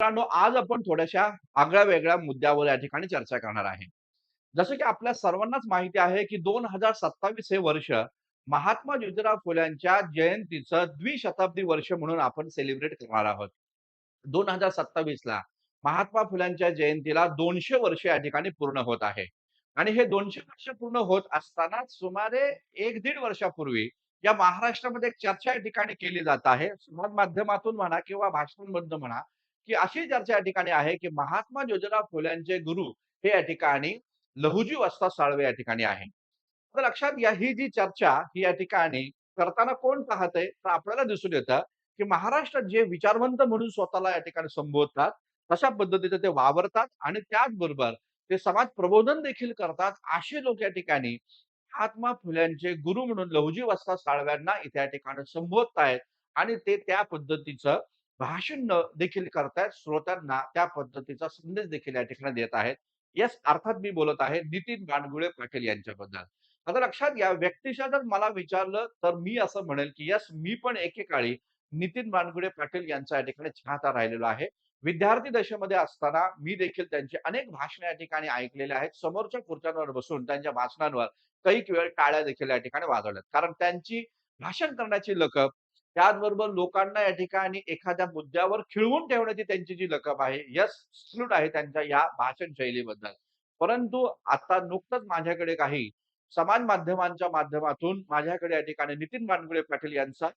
मित्रांनो, आज आपण थोड्याशा आगळ्या-वेगळ्या मुद्द्यावर या ठिकाणी चर्चा करणार आहे. जसं की आपल्या सर्वांनाच माहिती आहे, की 2027 हे वर्ष महात्मा ज्योतिराव फुल्यांच्या जयंतीचं द्विशताब्दी वर्ष म्हणून आपण सेलिब्रेट करणार आहोत. 2027 ला महात्मा फुल्यांच्या जयंतीला 200 वर्ष या ठिकाणी पूर्ण होत आहे. आणि हे 200 वर्ष पूर्ण होत असताना सुमारे 1-1.5 वर्षापूर्वी या महाराष्ट्रामध्ये एक चर्चा या ठिकाणी केली जात आहे. समाज माध्यमातून म्हणा किंवा भाषणांमधनं म्हणा, की अशी चर्चा या ठिकाणी आहे, की महात्मा ज्योतिराव फुल्यांचे गुरु हे या ठिकाणी लहुजी वस्ताद साळवे या ठिकाणी आहे. तर लक्षात घ्या ही जी चर्चा ही या ठिकाणी करताना कोण पाहतंय? तर आपल्याला दिसून येतं, की महाराष्ट्रात जे विचारवंत म्हणून स्वतःला या ठिकाणी संबोधतात, तशा पद्धतीचे ते वावरतात आणि त्याचबरोबर ते समाज प्रबोधन देखील करतात. असे लोक या ठिकाणी महात्मा फुल्यांचे गुरु म्हणून लहुजी वस्ताद साळव्यांना इथे या ठिकाणी संबोधतायत आणि ते त्या पद्धतीचं भाषण देखील करतायत. श्रोत्यांना त्या पद्धतीचा संदेश देखील या ठिकाणी देत आहेत. येस, अर्थात मी बोलत आहे नितीन बानगुळे पाटील यांच्याबद्दल. आता लक्षात घ्या, व्यक्तिशः जर मला विचारलं, तर मी असं म्हणेल, की येस, मी पण एकेकाळी नितीन बानगुडे पाटील यांचा या ठिकाणी चाहता राहिलेलो आहे. विद्यार्थी दशेमध्ये असताना मी देखील त्यांची अनेक भाषणे या ठिकाणी ऐकलेली आहेत. समोरच्या खुर्च्यांवर बसून त्यांच्या भाषणांवर कैक वेळ टाळ्या देखील या ठिकाणी वाजवल्यात. कारण त्यांची भाषण करण्याची लकब, त्याचबरोबर लोकांना या ठिकाणी एखाद्या मुद्द्यावर खिळवून ठेवण्याची त्यांची जी लकब आहे, येस, सॅल्यूट आहे त्यांच्या या भाषण शैलीबद्दल. परंतु आता नुकतंच माझ्याकडे काही समाज माध्यमांच्या माध्यमातून माझ्याकडे या ठिकाणी नितीन बानगुडे पाटील यांचा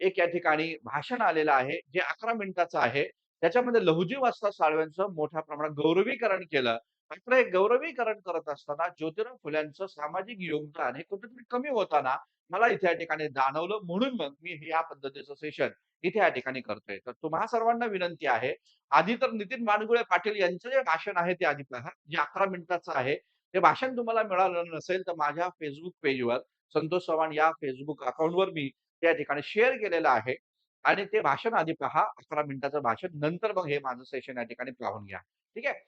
एक या ठिकाणी भाषण आलेलं आहे, जे 11 मिनिटाचं आहे. त्याच्यामध्ये लहुजी वस्ताद साळव्यांचं मोठ्या प्रमाणात गौरवीकरण केलं. मात्र हे गौरवीकरण करत असताना ज्योतिराव फुल्यांचं सामाजिक योगदान हे कुठेतरी कमी होताना मला इथे या ठिकाणी जाणवलं. म्हणून मग मी या पद्धतीचं सेशन इथे या ठिकाणी करतोय. तर तुम्हा सर्वांना विनंती आहे, आधी तर नितीन बानगुळे पाटील यांचं जे भाषण आहे ते आधी पहा, जे 11 मिनिटाचं आहे. ते भाषण तुम्हाला मिळालं नसेल, तर माझ्या Facebook पेजवर संतोष चव्हाण या Facebook अकाउंटवर मी त्या ठिकाणी शेअर केलेलं आहे आणि ते भाषण आधी पहा. 11 मिनिटाचं भाषण. नंतर मग हे माझं सेशन या ठिकाणी पाहून घ्या. ठीक आहे.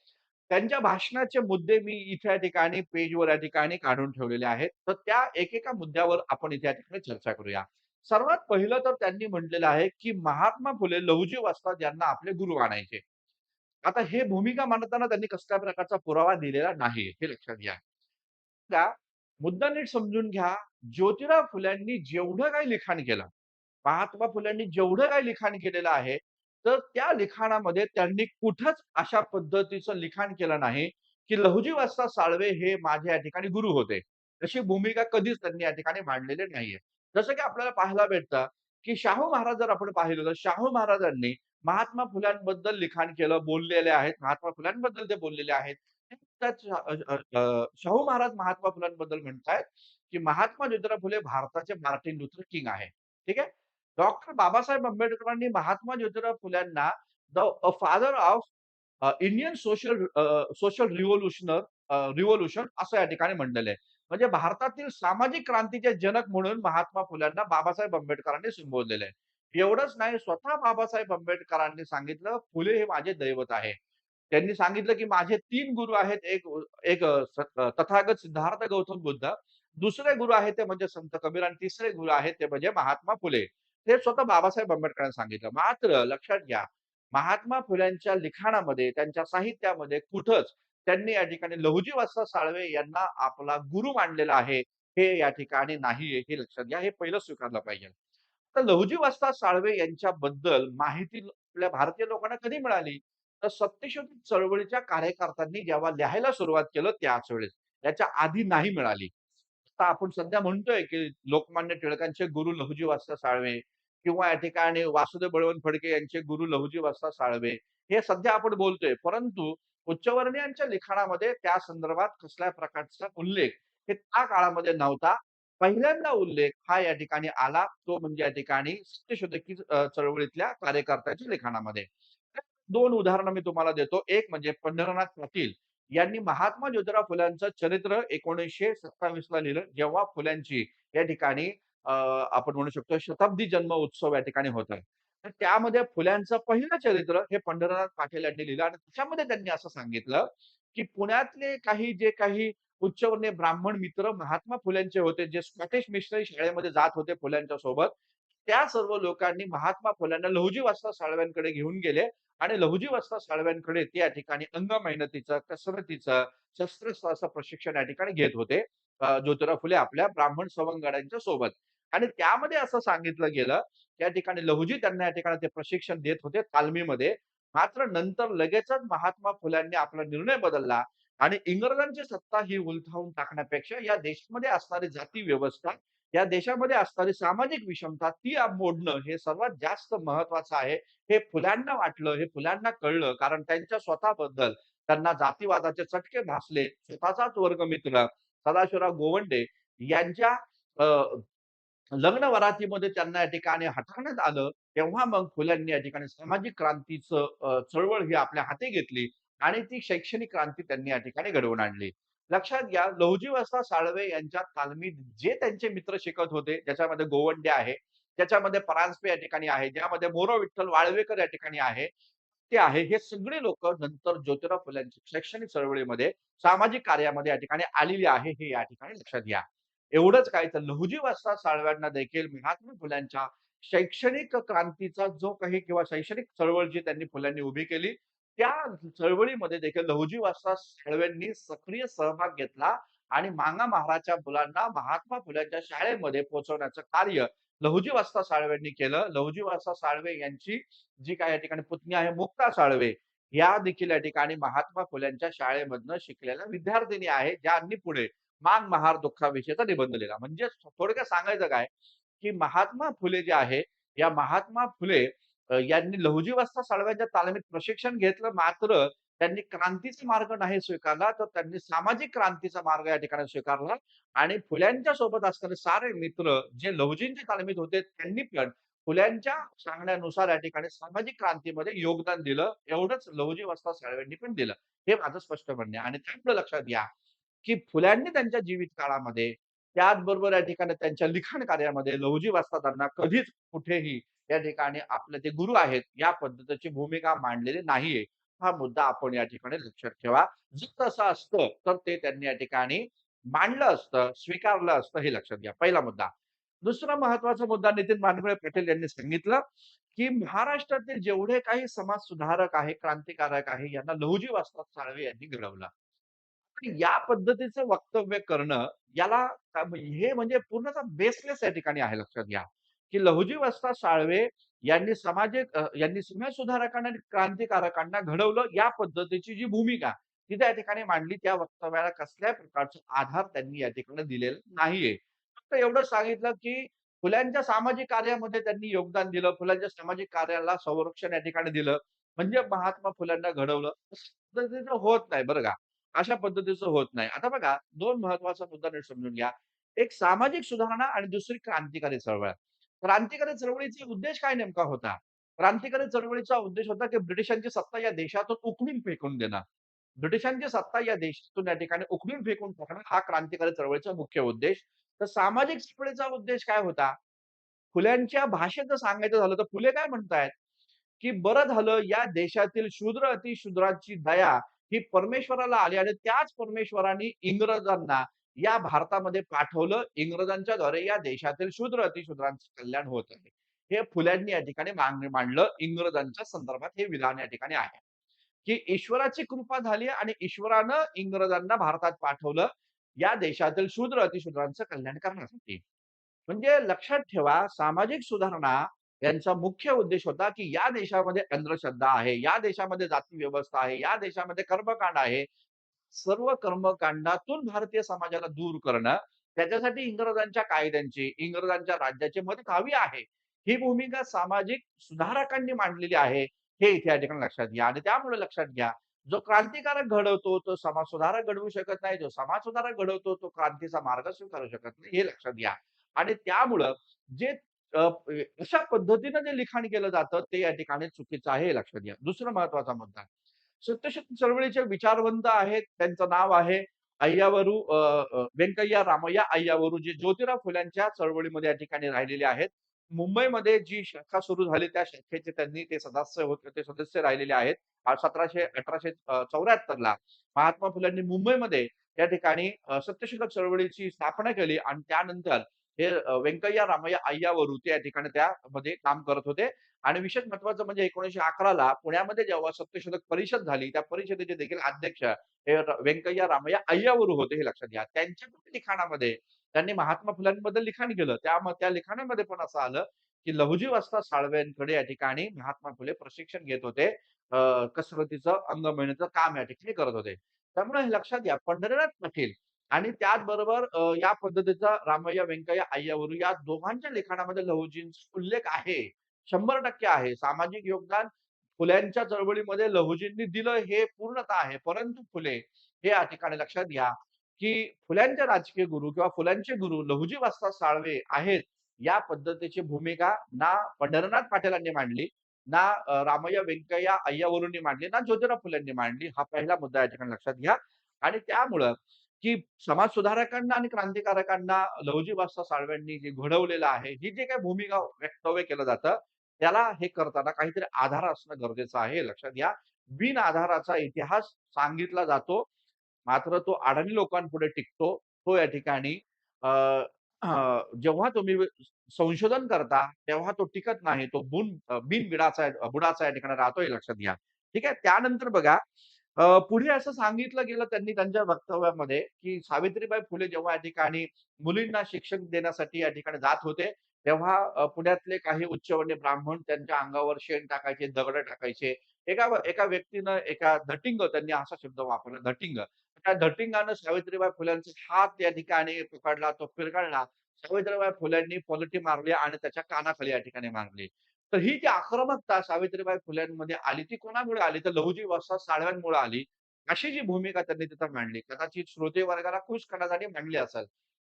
त्यांच्या भाषणाचे मुद्दे मी इथे या ठिकाणी पेजवर या ठिकाणी काढून ठेवलेले आहेत. तर त्या एकेका मुद्द्यावर आपण इथे या ठिकाणी चर्चा करूया. सर्वात पहिलं तर त्यांनी म्हटलेलं आहे, की महात्मा फुले लहुजी वस्ताद यांना आपले गुरु मानायचे. आता हे भूमिका मांडताना त्यांनी कसल्याही प्रकारचा पुरावा दिलेला नाही, हे लक्षात घ्या. का मुद्दा नीट समजून घ्या. ज्योतिराव फुल्यांनी जेवढं काही लिखाण केलं, महात्मा फुल्यांनी जेवढं काही लिखाण केलेलं आहे, तर त्या लिखाणामध्ये त्यांनी कुठंच अशा पद्धतीचं लिखाण केलं नाही, की लहुजी वस्ताद साळवे हे माझे या ठिकाणी गुरु होते. अशी भूमिका कधीच त्यांनी या ठिकाणी मांडलेली नाहीये. जसं की आपल्याला पाहायला भेटतं, की शाहू महाराज जर आपण पाहिलं तर शाहू महाराजांनी महात्मा फुल्यांबद्दल लिखाण केलं, बोललेले आहेत. महात्मा फुल्यांबद्दल ते बोललेले आहेत. त्याच शाहू महाराज महात्मा फुल्यांबद्दल म्हणतायत, की महात्मा ज्योतिराव फुले भारताचे मार्टिन लुथर किंग आहे. ठीक आहे. डॉक्टर बाबासाहेब आंबेडकरांनी महात्मा ज्योतिराव फुल्यांना father of Indian social revolution असं या ठिकाणी म्हटलेलं आहे. म्हणजे भारतातील सामाजिक क्रांतीचे जनक म्हणून महात्मा फुल्यांना बाबासाहेब आंबेडकरांनी संबोधलेलं आहे. एवढंच नाही, स्वतः बाबासाहेब आंबेडकरांनी सांगितलं, "फुले हे माझे दैवत आहे." त्यांनी सांगितलं, की माझे 3 गुरु आहेत. एक एक तथागत सिद्धार्थ गौतम बुद्ध, दुसरे गुरु आहेत ते म्हणजे संत कबीर आणि तिसरे गुरु आहेत ते म्हणजे महात्मा फुले. हे स्वतः बाबासाहेब आंबेडकरांनी सांगितलं. मात्र लक्षात घ्या, महात्मा फुल्यांच्या लिखाणामध्ये, त्यांच्या साहित्यामध्ये कुठंच त्यांनी या ठिकाणी लहुजी वस्ताद साळवे यांना आपला गुरु मानलेला आहे, हे या ठिकाणी नाहीये, हे लक्षात घ्या. हे पहिलं स्वीकारलं पाहिजे. तर लहुजी वस्ताद साळवे यांच्याबद्दल माहिती आपल्या भारतीय लोकांना कधी मिळाली? तर सत्यशोधक चळवळीच्या कार्यकर्त्यांनी जेव्हा लिहायला सुरुवात केलं त्याच वेळेस. याच्या आधी नाही मिळाली. आता आपण सध्या म्हणतोय, की लोकमान्य टिळकांचे गुरु लहुजी वस्ताद साळवे किंवा या ठिकाणी वासुदेव बळवंत फडके यांचे गुरु लहुजी वस्ताद साळवे. हे सध्या आपण बोलतोय. परंतु उच्चवर्णीयांच्या लिखाणामध्ये त्या संदर्भात कसल्याही प्रकारचा उल्लेख हे त्या काळामध्ये नव्हता. पहिल्यांदा उल्लेख हा या ठिकाणी आला, तो म्हणजे या ठिकाणी सत्यशोधकी चळवळीतल्या कार्यकर्त्याच्या लिखाणामध्ये. 2 उदाहरणं मी तुम्हाला देतो. एक म्हणजे पंढरनाथ पाटील यांनी महात्मा ज्योतिराव फुल्यांचं चरित्र 1927 ला लिहिलं. जेव्हा फुल्यांची या ठिकाणी आपण म्हणू शकतो शताब्दी जन्म उत्सव या ठिकाणी होत आहे. तर त्यामध्ये फुल्यांचं पहिलं चरित्र हे पंढरनाथ पाटील यांनी लिहिलं आणि त्याच्यामध्ये त्यांनी असं सांगितलं, की पुण्यातले जे काही उच्चवर्णीय ब्राह्मण मित्र महात्मा फुल्यांचे होते, जे स्कॉटिश मिशनरी शाळेमध्ये जात होते फुल्यांच्या सोबत. त्या सर्व लोकांनी महात्मा फुल्यांना लहुजी वस्ताद साळव्यांकडे घेऊन गेले आणि लहुजी वस्ताद साळव्यांकडे ते या ठिकाणी अंग मेहनतीचं, कसरतीचं, शस्त्रास्त्राचं प्रशिक्षण या ठिकाणी घेत होते. ज्योतिराव फुले आपल्या ब्राह्मण सवंगड्यांच्या सोबत. आणि त्यामध्ये असं सांगितलं गेलं, त्या ठिकाणी लहुजी त्यांना या ठिकाणी ते प्रशिक्षण देत होते तालमीमध्ये. मात्र नंतर लगेचच महात्मा फुल्यांनी आपला निर्णय बदलला आणि इंग्रजांची सत्ता ही उलथावून टाकण्यापेक्षा या देशामध्ये असणारी जाती व्यवस्था, या देशामध्ये असणारी सामाजिक विषमता ती मोडणं हे सर्वात जास्त महत्वाचं आहे. हे फुल्यांना वाटलं, हे फुल्यांना कळलं. कारण त्यांच्या स्वतःबद्दल त्यांना जातीवादाचे चटके भासले. स्वतःचाच वर्गमित्र सदाशिवराव गोवंडे यांच्या अ, लग्न वरातीमध्ये त्यांना या ठिकाणी हटवण्यात आलं. तेव्हा मग फुल्यांनी या ठिकाणी सामाजिक क्रांतीचं चळवळ ही आपल्या हाती घेतली आणि ती शैक्षणिक क्रांती त्यांनी या ठिकाणी घडवून आणली. लक्षात घ्या, लहुजी वस्ताद साळवे यांच्या तालमीत जे त्यांचे मित्र शिकत होते, ज्याच्यामध्ये गोवंडे आहे, त्याच्यामध्ये परांजपे या ठिकाणी आहे, ज्यामध्ये मोरो विठ्ठल वाळवेकर या ठिकाणी आहे, ते आहे. हे सगळे लोकं नंतर ज्योतिराव फुल्यांच्या शैक्षणिक चळवळीमध्ये, सामाजिक कार्यामध्ये या ठिकाणी आलेली आहे, हे या ठिकाणी लक्षात घ्या. एवढंच काय तर लहुजी वस्ताद साळव्यांना देखील महात्मा फुल्यांच्या शैक्षणिक क्रांतीचा जो काही किंवा शैक्षणिक चळवळ जी त्यांनी फुल्यांनी उभी केली, त्या चळवळीमध्ये देखील लहुजी वस्ताद साळव्यांनी सक्रिय सहभाग घेतला आणि मांगा महाराजच्या मुलांना महात्मा फुल्यांच्या शाळेमध्ये पोहोचवण्याचं कार्य लहुजी वस्ताद साळव्यांनी केलं. लहुजी वस्ताद साळवे यांची जी काही या ठिकाणी पुतणी आहे मुक्ता साळवे, या देखील या ठिकाणी महात्मा फुल्यांच्या शाळेमधनं शिकलेल्या विद्यार्थिनी आहे, ज्यांनी पुढे मान महार दुःखाविषयीचा निबंध लिहिला. म्हणजे थोडक्यात सांगायचं काय, की महात्मा फुले जे आहे, या महात्मा फुले यांनी लहुजी वस्ताद साळव्यांच्या तालमीत प्रशिक्षण घेतलं. मात्र त्यांनी क्रांतीचा मार्ग नाही स्वीकारला, तर त्यांनी सामाजिक क्रांतीचा मार्ग या ठिकाणी स्वीकारला आणि फुल्यांच्या सोबत असणारे सारे मित्र जे लहुजींच्या तालमीत होते, त्यांनी पण फुल्यांच्या सांगण्यानुसार या ठिकाणी सामाजिक क्रांतीमध्ये योगदान दिलं. एवढंच लहुजी वस्ताद साळव्यांनी पण दिलं. हे माझं स्पष्ट म्हणणं आहे आणि त्यामुळे लक्षात घ्या, की फुल्यांनी त्यांच्या जीवित काळामध्ये त्याचबरोबर या ठिकाणी त्यांच्या लिखाण कार्यामध्ये लहुजी वस्तादांना कधीच कुठेही या ठिकाणी आपले ते गुरु आहेत, या पद्धतीची भूमिका मांडलेली नाहीये. हा मुद्दा आपण या ठिकाणी लक्षात ठेवा. जर तसं असतं, तर ते त्यांनी या ठिकाणी मांडलं असतं, स्वीकारलं असतं, हे लक्षात घ्या. पहिला मुद्दा. दुसरा महत्वाचा मुद्दा नितीन मांडगुळे पाटील यांनी सांगितलं, की महाराष्ट्रातील जेवढे काही समाज सुधारक आहे, क्रांतिकारक आहे, यांना लहुजी वस्ताद साळवे यांनी घडवलं. या पद्धतीचं वक्तव्य करणं, याला हे म्हणजे पूर्णतः बेसलेस या ठिकाणी आहे लक्षात घ्या, की लहुजी वस्ताद साळवे यांनी समाज सुधारकांना आणि क्रांतिकारकांना घडवलं या पद्धतीची जी भूमिका ती त्या ठिकाणी मांडली, त्या वक्तव्याला कसल्याही प्रकारचा आधार त्यांनी या ठिकाणी दिलेला नाहीये. फक्त एवढंच सांगितलं, की फुल्यांच्या सामाजिक कार्यामध्ये त्यांनी योगदान दिलं, फुलांच्या सामाजिक कार्याला संरक्षण या ठिकाणी दिलं, म्हणजे महात्मा फुल्यांना घडवलं. असं पद्धतीचं होत नाही बरं का. अशा पद्धतीचं होत नाही. आता बघा 2 महत्त्वाचा मुद्दा नीट समजून घ्या. एक सामाजिक सुधारणा आणि दुसरी क्रांतिकारी चळवळ. क्रांतिकारी चळवळीचा उद्देश काय नेमका होता? क्रांतिकारी चळवळीचा उद्देश होता, की ब्रिटिशांची सत्ता या देशातून उखडून फेकून देणं. ब्रिटिशांची सत्ता या देशातून या ठिकाणी उखडून फेकून टाकणं हा क्रांतिकारी चळवळीचा मुख्य उद्देश. तर सामाजिक चळवळीचा उद्देश काय होता? फुल्यांच्या भाषेत जर सांगायचं झालं तर फुले काय म्हणतायत? की बरं झालं या देशातील शूद्र अतिशूद्राची दया ही परमेश्वराला आली आणि त्याच परमेश्वराने इंग्रजांना या भारतामध्ये पाठवलं. इंग्रजांच्याद्वारे या देशातील शूद्र अतिशूद्रांचं कल्याण होत आहे. हे फुल्यांनी या ठिकाणी मांडलं. इंग्रजांच्या संदर्भात हे विधान या ठिकाणी आहे, की ईश्वराची कृपा झाली आणि ईश्वरानं इंग्रजांना भारतात पाठवलं, या देशातील शूद्र अतिशूद्रांचं कल्याण करण्यासाठी. म्हणजे लक्षात ठेवा, सामाजिक सुधारणा यांचा मुख्य उद्देश होता, की या देशामध्ये अंधश्रद्धा आहे, या देशामध्ये जाती व्यवस्था आहे, या देशामध्ये कर्मकांड आहे. सर्व कर्मकांडातून भारतीय समाजाला दूर करणं, त्याच्यासाठी इंग्रजांच्या कायद्यांची, इंग्रजांच्या राज्याची मदत हवी आहे. ही भूमिका सामाजिक सुधारकांनी मांडलेली आहे. हे इथे या ठिकाणी लक्षात घ्या आणि त्यामुळे लक्षात घ्या, जो क्रांतिकारक घडवतो, तो समाज सुधारक घडवू शकत नाही. जो समाज सुधारक घडवतो, तो क्रांतीचा मार्ग स्वीकारू शकत नाही. हे लक्षात घ्या. आणि त्यामुळं जे अ, अशा पद्धतीनं जे लिखाण केलं जातं, ते या ठिकाणी चुकीचं आहे, हे लक्षात घ्या. दुसरा महत्वाचा मुद्दा. सत्यशोधक चळवळीचे विचारवंत आहेत. त्यांचं नाव आहे अय्यावरू व्यंकय्या रामय्या अय्यावरू, जे ज्योतिराव फुल्यांच्या चळवळीमध्ये या ठिकाणी राहिलेले आहेत. मुंबईमध्ये जी शाखा सुरू झाली, त्या शाखेचे त्यांनी ते सदस्य होते, ते सदस्य राहिलेले आहेत. 1874 ला महात्मा फुल्यांनी मुंबईमध्ये या ठिकाणी सत्यशोधक चळवळीची स्थापना केली आणि त्यानंतर हे व्यंकय्या रामय्या अय्यावरू ते या ठिकाणी त्यामध्ये काम करत होते आणि विशेष महत्त्वाचं म्हणजे 1911 ला पुण्यामध्ये जेव्हा सत्यशोधक परिषद झाली, त्या परिषदेचे देखील अध्यक्ष हे व्यंकय्या रामय्या अय्यावरू होते, हे लक्षात घ्या. त्यांच्या पण लिखाणामध्ये त्यांनी महात्मा फुल्यांबद्दल लिखाण केलं. त्या लिखाणामध्ये पण असं आलं, की लहुजी वस्ताद साळवेंकडे या ठिकाणी महात्मा फुले प्रशिक्षण घेत होते. कसरतीचं, अंगमेहनतीचं काम या ठिकाणी करत होते. त्यामुळे हे लक्षात घ्या, पंढरीनाथ पाटील आणि त्याचबरोबर या पद्धतीचा रामय्या व्यंकय्या अय्यावरू या दोघांच्या लिखाणामध्ये लहुजींचा उल्लेख आहे. 100% आहे. सामाजिक योगदान फुल्यांच्या चळवळीमध्ये लहुजींनी दिलं हे पूर्णतः आहे. परंतु फुले हे या ठिकाणी लक्षात घ्या, की फुल्यांचे राजकीय गुरु किंवा फुल्यांचे गुरु लहुजी वस्ताद साळवे आहेत. या पद्धतीची भूमिका ना पंढरीनाथ पाटीलांनी मांडली, ना रामय्या व्यंकय्या अय्यावरूंनी मांडली, ना ज्योतिराव फुलेंनी मांडली. हा पहिला मुद्दा या ठिकाणी लक्षात घ्या. आणि त्यामुळं की समाज सुधारकांना आणि क्रांतिकारकांना लहुजी वस्ताद साळव्यांनी जे घडवलेलं आहे, ही जी काही भूमिका वक्तव्य केलं जातं, त्याला हे करताना काहीतरी आधार असणं गरजेचं आहे, हे लक्षात घ्या. बिन आधाराचा इतिहास सांगितला जातो, मात्र तो अडाणी लोकांपुढे टिकतो. तो या ठिकाणी अ, जेव्हा तुम्ही संशोधन करता, तेव्हा तो टिकत नाही. तो बुडाचा या ठिकाणी राहतो, हे लक्षात घ्या. ठीक आहे. त्यानंतर बघा पुढे असं सांगितलं गेलं त्यांनी त्यांच्या वक्तव्यामध्ये, की सावित्रीबाई फुले जेव्हा या ठिकाणी मुलींना शिक्षण देण्यासाठी या ठिकाणी जात होते, तेव्हा पुण्यातले काही उच्चवर्णीय ब्राह्मण त्यांच्या अंगावर शेण टाकायचे, दगडं टाकायचे. एका एका व्यक्तीनं एका धटिंग त्यांनी असा शब्द वापरला धटिंग. त्या धटिंगानं सावित्रीबाई फुल्यांचे हात या ठिकाणी पकडला, तो पिरगळला. सावित्रीबाई फुल्यांनी पलटी मारली आणि त्याच्या कानाखाली या ठिकाणी मारली. तर ही जी आक्रमकता सावित्रीबाई फुल्यांमध्ये आली, ती कोणामुळे आली? तर लहुजी वस्ताद साळव्यांमुळे आली. अशी जी भूमिका त्यांनी तिथं मांडली. कदाचित श्रोते वर्गाला खुश करण्यासाठी मांडली असेल.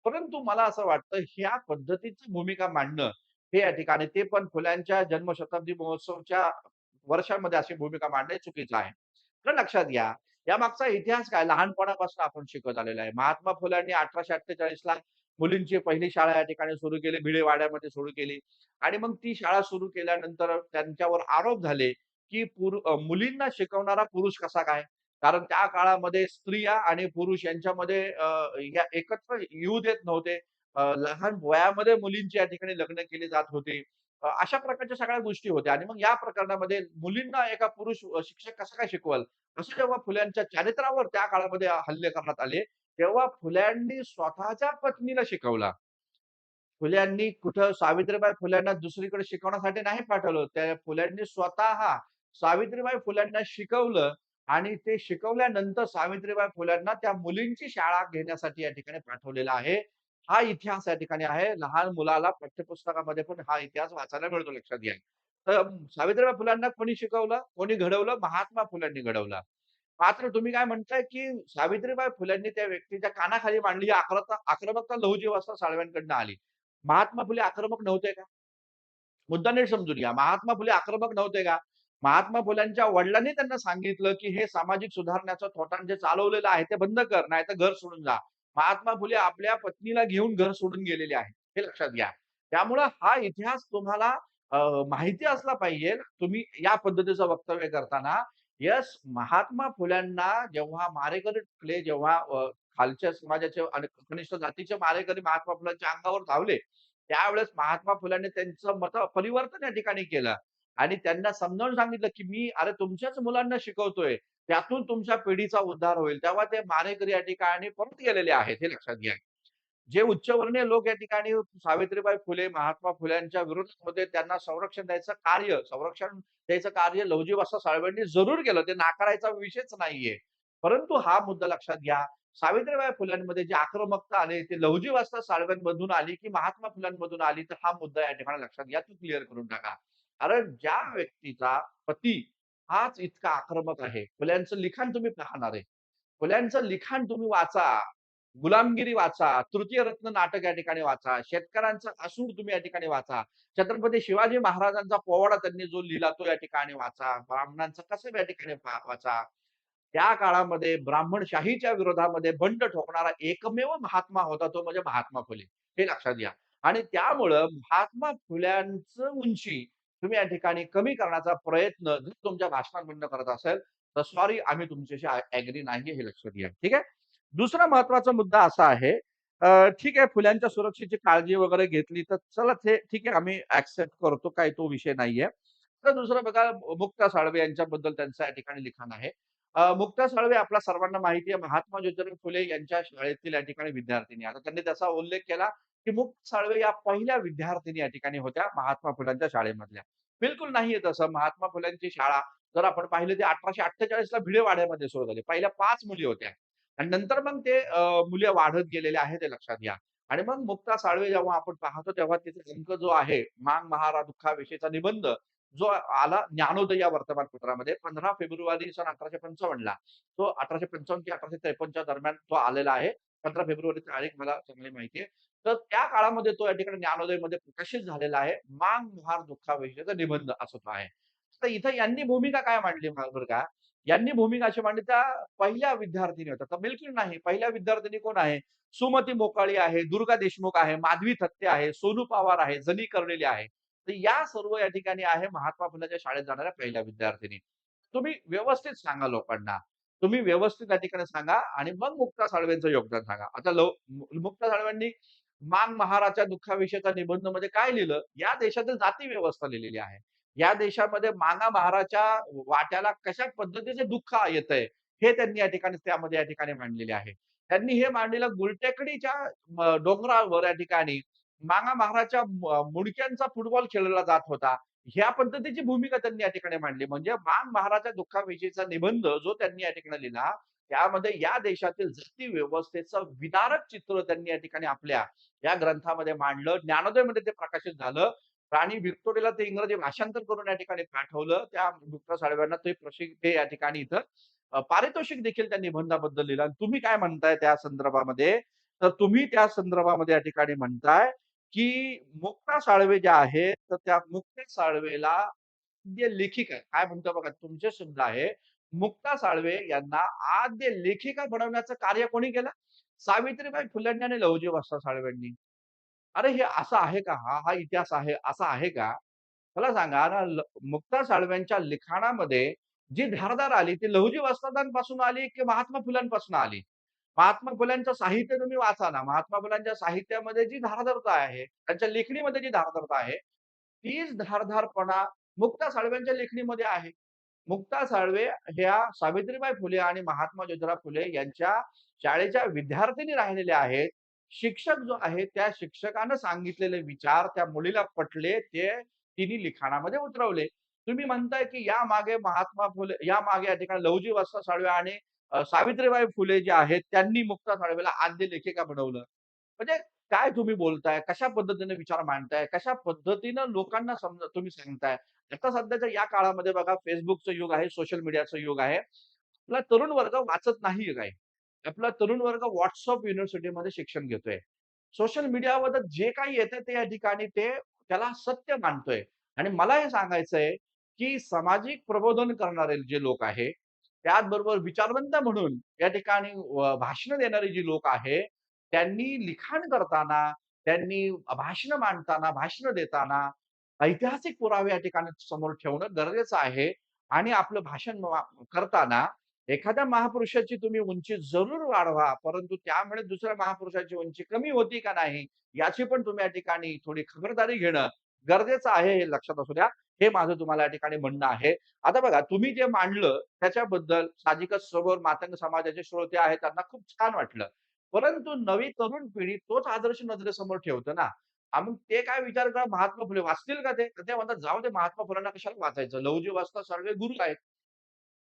परंतु मला असं वाटतं, ह्या पद्धतीची भूमिका मांडणं, हे या ठिकाणी ते पण फुल्यांच्या जन्मशताब्दी महोत्सवच्या वर्षामध्ये अशी भूमिका मांडणे चुकीचं आहे. तर लक्षात घ्या, यामागचा इतिहास काय लहानपणापासून आपण शिकत आलेलो आहे. महात्मा फुल्यांनी 1848 ला मुलींची पहिली शाळा या ठिकाणी सुरू केली, भिडेवाड्यामध्ये सुरू केली आणि मग ती शाळा सुरू केल्यानंतर त्यांच्यावर आरोप झाले, की मुलींना शिकवणारा पुरुष कसा काय? कारण त्या काळामध्ये स्त्रिया आणि पुरुष यांच्यामध्ये या एकत्र येऊ देत नव्हते. लहान वयामध्ये मुलींची या ठिकाणी लग्न केली जात होती. अशा प्रकारच्या सगळ्या गोष्टी होत्या आणि मग या प्रकरणामध्ये मुलींना एका पुरुष शिक्षक कसं काय शिकवल? असं जेव्हा फुल्यांच्या चारित्र्यावर त्या काळामध्ये हल्ले करण्यात आले, तेव्हा फुल्यांनी स्वतःच्या पत्नीला शिकवला. फुल्यांनी कुठं सावित्रीबाई फुल्यांना दुसरीकडे शिकवण्यासाठी नाही पाठवलं. त्या फुल्यांनी स्वतः सावित्रीबाई फुल्यांना शिकवलं आणि ते शिकवल्यानंतर सावित्रीबाई फुल्यांना त्या मुलींची शाळा घेण्यासाठी या ठिकाणी पाठवलेला आहे. हा इतिहास या ठिकाणी आहे. लहान मुलाला पाठ्यपुस्तकामध्ये पण हा इतिहास वाचायला मिळतो, लक्षात घ्या. तर सावित्रीबाई फुल्यांना कोणी शिकवलं? कोणी घडवलं? महात्मा फुल्यांनी घडवलं. मात्र तुम्ही काय म्हणताय, की सावित्रीबाई फुल्यांनी त्या व्यक्तीच्या कानाखाली मांडली ही आक्रमकता लहुजी वस्ताद साळव्यांकडनं आली. महात्मा फुले आक्रमक नव्हते का? मुद्दा नीट समजून घ्या. महात्मा फुले आक्रमक नव्हते का? महात्मा फुल्यांच्या वडिलांनी त्यांना सांगितलं, की हे सामाजिक सुधारण्याचं थोटांड जे चालवलेलं आहे ते बंद कर, नाहीतर घर सोडून जा. महात्मा फुले आपल्या पत्नीला घेऊन घर सोडून गेलेले आहेत. हे लक्षात घ्या. त्यामुळं हा इतिहास तुम्हाला अ, माहिती असला पाहिजे. तुम्ही या पद्धतीचं वक्तव्य करताना येस, महात्मा फुल्यांना जेव्हा मारेकरी टिकले, जेव्हा खालच्या समाजाचे आणि कनिष्ठ जातीचे मारेकरी महात्मा फुल्यांच्या अंगावर धावले, त्यावेळेस महात्मा फुल्यांनी त्यांचं मत परिवर्तन या ठिकाणी केलं आणि त्यांना समजावून सांगितलं, की मी अरे तुमच्याच मुलांना शिकवतोय. त्यातून तुमच्या पिढीचा उद्धार होईल. तेव्हा ते मारेकरी या ठिकाणी परत गेलेले आहेत, हे लक्षात घ्या. जे उच्चवर्णीय लोक या ठिकाणी सावित्रीबाई फुले, महात्मा फुल्यांच्या विरोधात होते, त्यांना संरक्षण द्यायचं कार्य लहुजी वस्ताद साळवेंनी जरूर केलं. ते नाकारायचा विषयच नाहीये. परंतु हा मुद्दा लक्षात घ्या. सावित्रीबाई फुल्यांमध्ये जी आक्रमकता आली, ती लहुजी वस्ताद साळव्यांमधून आली, की महात्मा फुल्यांमधून आली, तर हा मुद्दा या ठिकाणी लक्षात घ्या. तो क्लिअर करून टाका. कारण ज्या व्यक्तीचा पती हाच इतका आक्रमक आहे, फुल्यांचं लिखाण तुम्ही पाहणार आहे. फुल्यांचं लिखाण तुम्ही वाचा. गुलामगिरी वाचा, तृतीय रत्न नाटक या ठिकाणी वाचा, शेतकऱ्यांचा असूड तुम्ही या ठिकाणी वाचा, छत्रपती शिवाजी महाराजांचा पोवाडा त्यांनी जो लिहिला तो या ठिकाणी वाचा, ब्राह्मणांचं कसब या ठिकाणी वाचा. त्या काळामध्ये ब्राह्मणशाहीच्या विरोधामध्ये बंड ठोकणारा एकमेव महात्मा होता तो म्हणजे महात्मा फुले. हे लक्षात घ्या. आणि त्यामुळं महात्मा फुल्यांचं उंची तुम्ही या ठिकाणी कमी करण्याचा प्रयत्न जर तुमच्या भाषणांमधनं करत असेल, तर सॉरी आम्ही तुमच्याशी ॲग्री नाहीये हे लक्षात घ्या. ठीक आहे? दुसरा महत्वाचा मुद्दा असा आहे, ठीक आहे फुल्यांच्या सुरक्षेची काळजी वगैरे घेतली तर चला ते ठीक आहे आम्ही एक्सेप्ट करतो काही तो विषय नाहीये. तर दुसरं बघा मुक्ता साळवे यांच्याबद्दल त्यांचं या ठिकाणी लिखाण आहे. मुक्ता साळवे आपल्या सर्वांना माहिती आहे महात्मा ज्योतिराव फुले यांच्या शाळेतील या ठिकाणी विद्यार्थिनी. आता त्यांनी त्याचा उल्लेख केला, की मुक्ता साळवे या पहिल्या विद्यार्थिनी या ठिकाणी होत्या महात्मा फुल्यांच्या शाळेमधल्या. बिलकुल नाहीये तसं. महात्मा फुल्यांची शाळा जर आपण पाहिलं ती 1848 ला भिडेवाड्यामध्ये सुरू झाली. पहिल्या 5 मुली होत्या आणि नंतर मग ते मुली वाढत गेलेल्या आहेत हे लक्षात घ्या. आणि मग मुक्ता साळवे जेव्हा आपण पाहतो तेव्हा तिचा अंक जो आहे, मांग महारा दुःखाविषयीचा निबंध जो आला ज्ञानोदय या वर्तमानपत्रामध्ये 15 फेब्रुवारी सन 1855 ला. तो 1855 की 1853 च्या दरम्यान तो आलेला आहे. 15 फेब्रुवारी तारीख मला चांगली माहिती आहे. तर त्या काळामध्ये तो या ठिकाणी ज्ञानोदयमध्ये प्रकाशित झालेला आहे. मांग महार दुःखाविषयीचा निबंध असं तो आहे. तर इथं यांनी भूमिका काय मांडली बरं का? यांनी भूमिका अशी मांडली त्या पहिल्या विद्यार्थिनी होत्या. तर बिलकुल नाही. पहिल्या विद्यार्थिनी कोण आहे? सुमती मोकाळी आहे, दुर्गा देशमुख आहे, माधवी थत्ते आहे, सोनू पवार आहे, जनी कर्डिले आहे. तर या सर्व या ठिकाणी आहे महात्मा फुलेच्या शाळेत जाणाऱ्या पहिल्या विद्यार्थिनी. तुम्ही व्यवस्थित सांगा लोकांना. तुम्ही व्यवस्थित त्या ठिकाणी सांगा आणि मग मुक्ता साळवेंचं योगदान सांगा. आता मुक्ता साळवेंनी मांग महाराच्या दुःखाविषयीचा निबंधमध्ये काय लिहिलं? या देशातील जाती व्यवस्था लिहिलेली आहे. या देशामध्ये मांगा महाराच्या वाट्याला कशा पद्धतीचे दुःख येतंय, हे त्यांनी या ठिकाणी त्यामध्ये या ठिकाणी मांडलेले आहे. त्यांनी हे मांडलेलं गुलटेकडीच्या डोंगरावर या ठिकाणी मांगा महाराजच्या मुंडक्यांचा फुटबॉल खेळला जात होता. ह्या पद्धतीची भूमिका त्यांनी या ठिकाणी मांडली. म्हणजे मांग महाराजच्या दुःखाविषयीचा निबंध जो त्यांनी या ठिकाणी लिहिला, त्यामध्ये या देशातील जाती व्यवस्थेचं विदारक चित्र त्यांनी या ठिकाणी आपल्या या ग्रंथामध्ये मांडलं. ज्ञानोदयमध्ये ते प्रकाशित झालं. राणी व्हिक्टोरियाला ते इंग्रजी भाषांतर करून या ठिकाणी पाठवलं. त्या मुक्ता साळव्यांना ते या ठिकाणी इथं पारितोषिक देखील त्या निबंधाबद्दल लिहिलं आणि तुम्ही काय म्हणताय त्या संदर्भामध्ये? तर तुम्ही त्या संदर्भामध्ये या ठिकाणी म्हणताय, की मुक्ता साळवे ज्या आहेत, तर त्या मुक्ता साळवेला आद्य लेखिका काय म्हणतो बघा तुमचे शब्द आहे, मुक्ता साळवे यांना आद्य लेखिका बनवण्याचं कार्य कोणी केलं? सावित्रीबाई फुल्यांनी आणि लहुजी वस्ताद साळवेंनी. अरे हे असं आहे का? हा इतिहास आहे, असा आहे का? मला सांगा ना, मुक्ता साळव्यांच्या लिखाणामध्ये जी धारदार आली, ती लहुजी वस्तादांपासून आली की महात्मा फुल्यांपासून आली? महात्मा फुल्यांचं साहित्य तुम्ही वाचा ना. महात्मा फुल्यांच्या साहित्यामध्ये जी धारदारता आहे, त्यांच्या लेखणीमध्ये जी धारदारता आहे, तीच धारदारपणा मुक्ता साळव्यांच्या लेखणीमध्ये आहे. मुक्ता साळवे ह्या सावित्रीबाई फुले आणि महात्मा ज्योतिराव फुले यांच्या शाळेच्या विद्यार्थिनी राहिलेल्या आहेत. शिक्षक जो आहे, त्या शिक्षकानं सांगितलेले विचार त्या मुलीला पटले, ते तिने लिखाणामध्ये उतरवले. तुम्ही म्हणताय, की यामागे महात्मा फुले यामागे या ठिकाणी लहुजी वस्ताद साळवे आणि सावित्रीबाई फुले जे आहेत, त्यांनी मुक्ता साळवेला आद्य लेखिका बनवलं. म्हणजे काय तुम्ही बोलताय? कशा पद्धतीने विचार मांडताय? कशा पद्धतीनं लोकांना तुम्ही सांगताय? आता सध्याच्या या काळामध्ये बघा Facebookचं युग आहे, सोशल मीडियाचं युग आहे. आपला तरुण वर्ग वाचत नाहीये काही. आपला तरुण वर्ग WhatsApp युनिव्हर्सिटीमध्ये शिक्षण घेतोय. सोशल मीडियावर जे काही येतंय ते या ठिकाणी ते त्याला सत्य मानतोय. आणि मला हे सांगायचंय, की सामाजिक प्रबोधन करणारे जे लोक आहे, त्याचबरोबर विचारवंत म्हणून या ठिकाणी भाषणं देणारी जी लोक आहे, त्यांनी लिखाण करताना, त्यांनी भाषणं मांडताना, भाषणं देताना ऐतिहासिक पुरावे या ठिकाणी समोर ठेवणं गरजेचं आहे आणि आपलं भाषण करताना एखाद्या महापुरुषाची तुम्ही उंची जरूर वाढवा, परंतु त्यामुळे दुसऱ्या महापुरुषाची उंची कमी होती का नाही, याची पण तुम्ही या ठिकाणी थोडी खबरदारी घेणं गरजेचं आहे, हे लक्षात असू द्या. हे माझं तुम्हाला या ठिकाणी म्हणणं आहे. आता बघा तुम्ही जे मांडलं त्याच्याबद्दल साहजिकच समोर मातंग समाजाचे श्रोते आहेत, त्यांना खूप छान वाटलं. परंतु नवी तरुण पिढी तोच आदर्श नजरेसमोर ठेवतं ना. मग ते काय विचार करा महात्मा फुले वाचतील का ते? तर ते म्हणतात, "जाऊ दे महात्मा फुलेंना कशाला वाचायचं? लहुजी वस्ताद साळवे गुरु आहेत."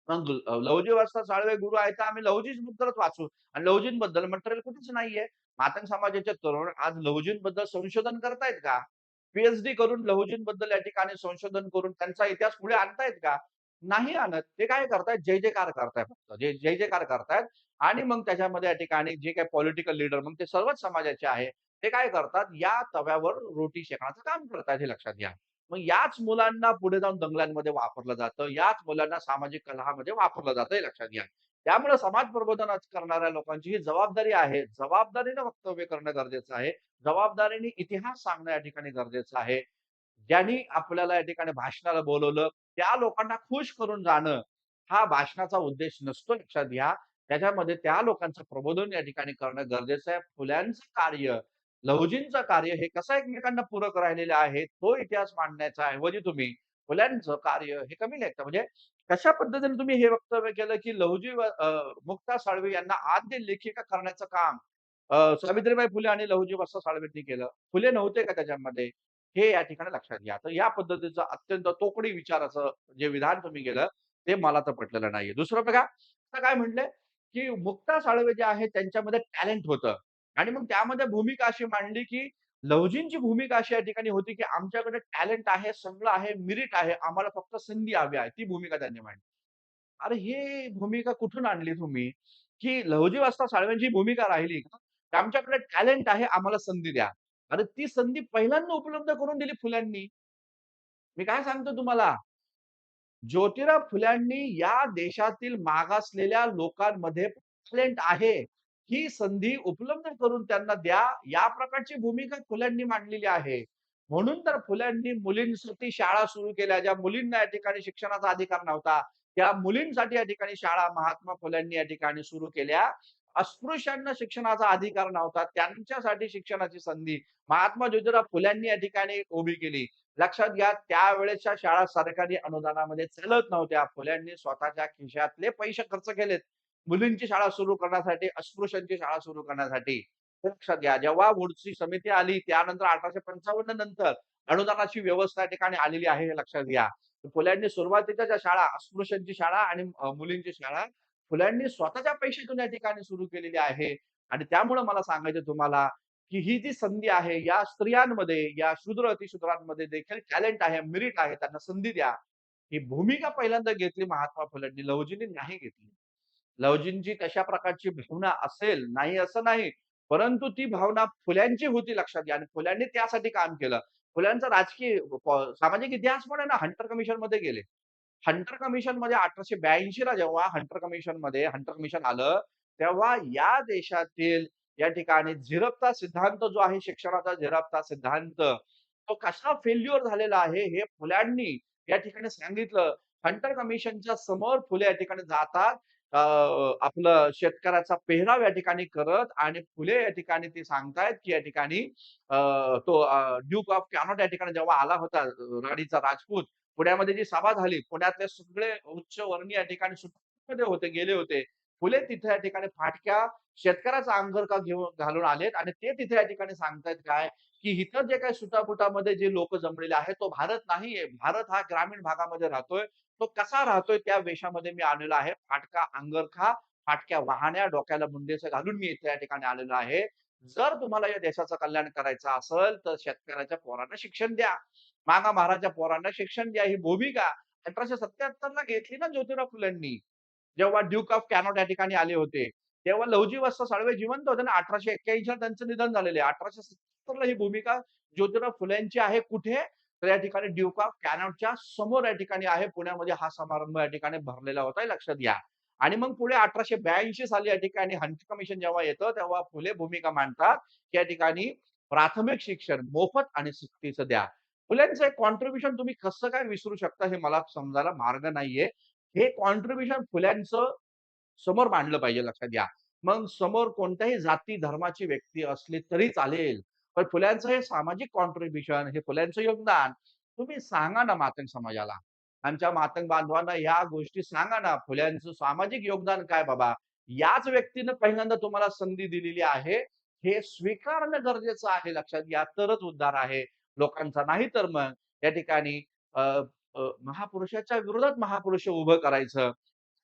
मग लहुजी वस्ताद साळवे गुरु आहेत, तर आम्ही लहुजींबद्दलच वाचू आणि लहुजींबद्दल मटेरियल कुठेच नाहीये. मातंग समाजाचे तरुण आज लहुजींबद्दल संशोधन करतायत का? पी करून लहुजींबद्दल या ठिकाणी संशोधन करून त्यांचा इतिहास पुढे आणतायत का? नाही आणत. ते काय करतायत जय-जयकार करतायत फक्त. जय-जयकार करतायत आणि मग त्याच्यामध्ये या ठिकाणी जे काही पॉलिटिकल लीडर मग ते सर्वच समाजाचे आहे. ते काय करतात या तव्यावर रोटी शेकण्याचं काम करतायत हे लक्षात घ्या. मग याच मुलांना पुढे जाऊन दंगलांमध्ये वापरलं जातं. याच मुलांना सामाजिक कलहामध्ये वापरलं जातं हे लक्षात घ्या. त्यामुळे समाज प्रबोधन करणाऱ्या लोकांची ही जबाबदारी आहे. जबाबदारीने वक्तव्य करणं गरजेचं आहे. जबाबदारीने इतिहास सांगणं या ठिकाणी गरजेचं आहे. ज्यांनी आपल्याला या ठिकाणी भाषणाला बोलवलं, त्या लोकांना खुश करून जाणं, हा भाषणाचा उद्देश नसतो लक्षात घ्या. त्याच्यामध्ये त्या लोकांचं प्रबोधन या ठिकाणी करणं गरजेचं आहे. फुल्यांचं कार्य, लहुजींचं कार्य हे कसं एकमेकांना पूरक राहिलेलं आहे, तो इतिहास मांडण्याच्या ऐवजी तुम्ही फुल्यांचं कार्य हे कमी लेखतं. म्हणजे कशा पद्धतीने तुम्ही हे वक्तव्य केलं, की मुक्ता साळवे यांना आद्य लेखिका करण्याचं काम सावित्रीबाई फुले आणि लहुजी वस्त्र साळवेंनी केलं. फुले नव्हते का त्याच्यामध्ये? हे या ठिकाणी लक्षात घ्या. तर या पद्धतीचं अत्यंत तोकडी विचाराचं जे विधान तुम्ही केलं, ते मला तर पटलेलं नाहीये. दुसरं बघा, आता काय म्हटलंय, की मुक्ता साळवे जे आहेत त्यांच्यामध्ये टॅलेंट होतं आणि मग त्यामध्ये भूमिका अशी मांडली, की लहुजींची भूमिका अशी या ठिकाणी होती, की आमच्याकडे टॅलेंट आहे, सगळं आहे, मेरिट आहे, आम्हाला फक्त संधी हवी आहे. ती भूमिका त्यांनी मांडली. अरे ही भूमिका कुठून आणली तुम्ही? की लहुजी वस्ताद साळवेंची भूमिका राहिली का? की आमच्याकडे टॅलेंट आहे, आम्हाला संधी द्या. अरे ती संधी पहिल्यांदा उपलब्ध करून दिली फुल्यांनी. मी काय सांगतो तुम्हाला, ज्योतिराव फुल्यांनी या देशातील मागासलेल्या लोकांमध्ये टॅलेंट आहे, ही संधी उपलब्ध करून त्यांना द्या, या प्रकारची भूमिका फुल्यांनी मांडलेली आहे. म्हणून तर फुल्यांनी मुलींसाठी शाळा सुरू केल्या. ज्या मुलींना या ठिकाणी शिक्षणाचा अधिकार नव्हता, त्या मुलींसाठी या ठिकाणी शाळा महात्मा फुल्यांनी या ठिकाणी सुरू केल्या. अस्पृश्यांना शिक्षणाचा अधिकार नव्हता, त्यांच्यासाठी शिक्षणाची संधी महात्मा ज्योतिराव फुल्यांनी या ठिकाणी उभी केली. लक्षात घ्या त्यावेळेसच्या शाळा सरकारी अनुदानामध्ये चालत नव्हत्या. फुल्यांनी स्वतःच्या खिशातले पैसे खर्च केलेत. मुलींची शाळा सुरू करण्यासाठी, अस्पृश्यांची शाळा सुरू करण्यासाठी. हे लक्षात घ्या. जेव्हा वुड्सची समिती आली त्यानंतर 1855 नंतर अनुदानाची व्यवस्था या ठिकाणी आलेली आहे हे लक्षात घ्या. फुल्यांनी सुरुवातीच्या ज्या शाळा, अस्पृश्यांची शाळा आणि मुलींची शाळा फुल्यांनी स्वतःच्या पैशातून या ठिकाणी सुरू केलेली आहे आणि त्यामुळे मला सांगायचं तुम्हाला की ही जी संधी आहे या स्त्रियांमध्ये, या शूद्र अतिशूद्रांमध्ये देखील टॅलेंट आहे, मेरिट आहे, त्यांना संधी द्या. ही भूमिका पहिल्यांदा घेतली महात्मा फुलेंनी, लहुजींनी नाही घेतली. लहुजींची तशा प्रकारची भावना असेल, नाही असं नाही. परंतु ती भावना फुल्यांची होती लक्षात घ्या आणि फुल्यांनी त्यासाठी काम केलं. फुल्यांचा राजकीय सामाजिक इतिहास पण आहे ना, हंटर कमिशनमध्ये गेले. हंटर कमिशनमध्ये 1882 ला जेव्हा हंटर कमिशन आलं, तेव्हा या देशातील या ठिकाणी झिरपता सिद्धांत जो आहे शिक्षणाचा झिरपता सिद्धांत, तो कसा फेल्युअर झालेला आहे हे फुल्यांनी या ठिकाणी सांगितलं. हंटर कमिशनच्या समोर फुले या ठिकाणी जातात. आपलं शेतकऱ्याचा पेहराव या ठिकाणी करत आणि फुले या ठिकाणी ते सांगतायत, की या ठिकाणी ड्यूक ऑफ कॅनॉट या ठिकाणी जेव्हा आला होता राणीचा राजपूत, पुण्यामध्ये जी सभा झाली, पुण्यातले सगळे उच्चवर्णीय या ठिकाणी सुटमध्ये होते, गेले होते. फुले तिथे या ठिकाणी फाटक्या शेतकऱ्याचा अंगरखा घेऊन घालून आलेत आणि ते तिथे या ठिकाणी सांगतायत काय, की इथं जे काही सुटाफुटामध्ये जे लोक जमलेले आहेत, तो भारत नाहीये. भारत हा ग्रामीण भागामध्ये राहतोय. तो कसा राहतोय त्या वेशामध्ये मी आलेलो आहे. फाटका अंगरखा, फाटक्या वहाण्या, डोक्याला मुंडेसं घालून मी इथे या ठिकाणी आलेलो आहे. जर तुम्हाला या देशाचं कल्याण करायचं असेल, तर शेतकऱ्याच्या पोरांना शिक्षण द्या. मागा महाराजच्या पोरांना शिक्षण द्या. ही भूमिका 1877 ला घेतली ना ज्योतिराव फुलेंनी. जेव्हा ड्यूक ऑफ कॅनॉट या ठिकाणी आले होते. तेव्हा लहुजी वस्त्र साळवे जिवंत होते ना. 1881 ला त्यांचं निधन झालेलं आहे. 1877 ला ही भूमिका ज्योतिराव फुलेंची आहे. कुठे? तर या ठिकाणी ड्यूक ऑफ कॅनॉटच्या समोर या ठिकाणी आहे. पुण्यामध्ये हा समारंभ या ठिकाणी भरलेला होता. हे लक्षात घ्या. आणि मग पुढे 1882 साली या ठिकाणी हंटर कमिशन जेव्हा येतं, तेव्हा फुले भूमिका मांडतात, की या ठिकाणी प्राथमिक शिक्षण मोफत आणि सक्तीचं द्या. फुलेंचं एक कॉन्ट्रिब्युशन तुम्ही कसं काय विसरू शकता हे मला समजायला मार्ग नाहीये. हे कॉन्ट्रिब्युशन फुल्यांचं समोर मांडलं पाहिजे लक्षात घ्या. मग समोर कोणत्याही जाती धर्माची व्यक्ती असली तरी चालेल. पण फुल्यांचं हे सामाजिक कॉन्ट्रिब्युशन, हे फुल्यांचं योगदान तुम्ही सांगा ना मातंग समाजाला. आमच्या मातंग बांधवांना ह्या गोष्टी सांगा ना. फुल्यांचं सामाजिक योगदान काय बाबा? याच व्यक्तीनं पहिल्यांदा तुम्हाला संधी दिलेली आहे. हे स्वीकारणं गरजेचं आहे लक्षात घ्या. तरच उद्धार आहे लोकांचा. नाही तर मग या ठिकाणी अ, महापुरुषाच्या विरोधात महापुरुष उभं करायचं.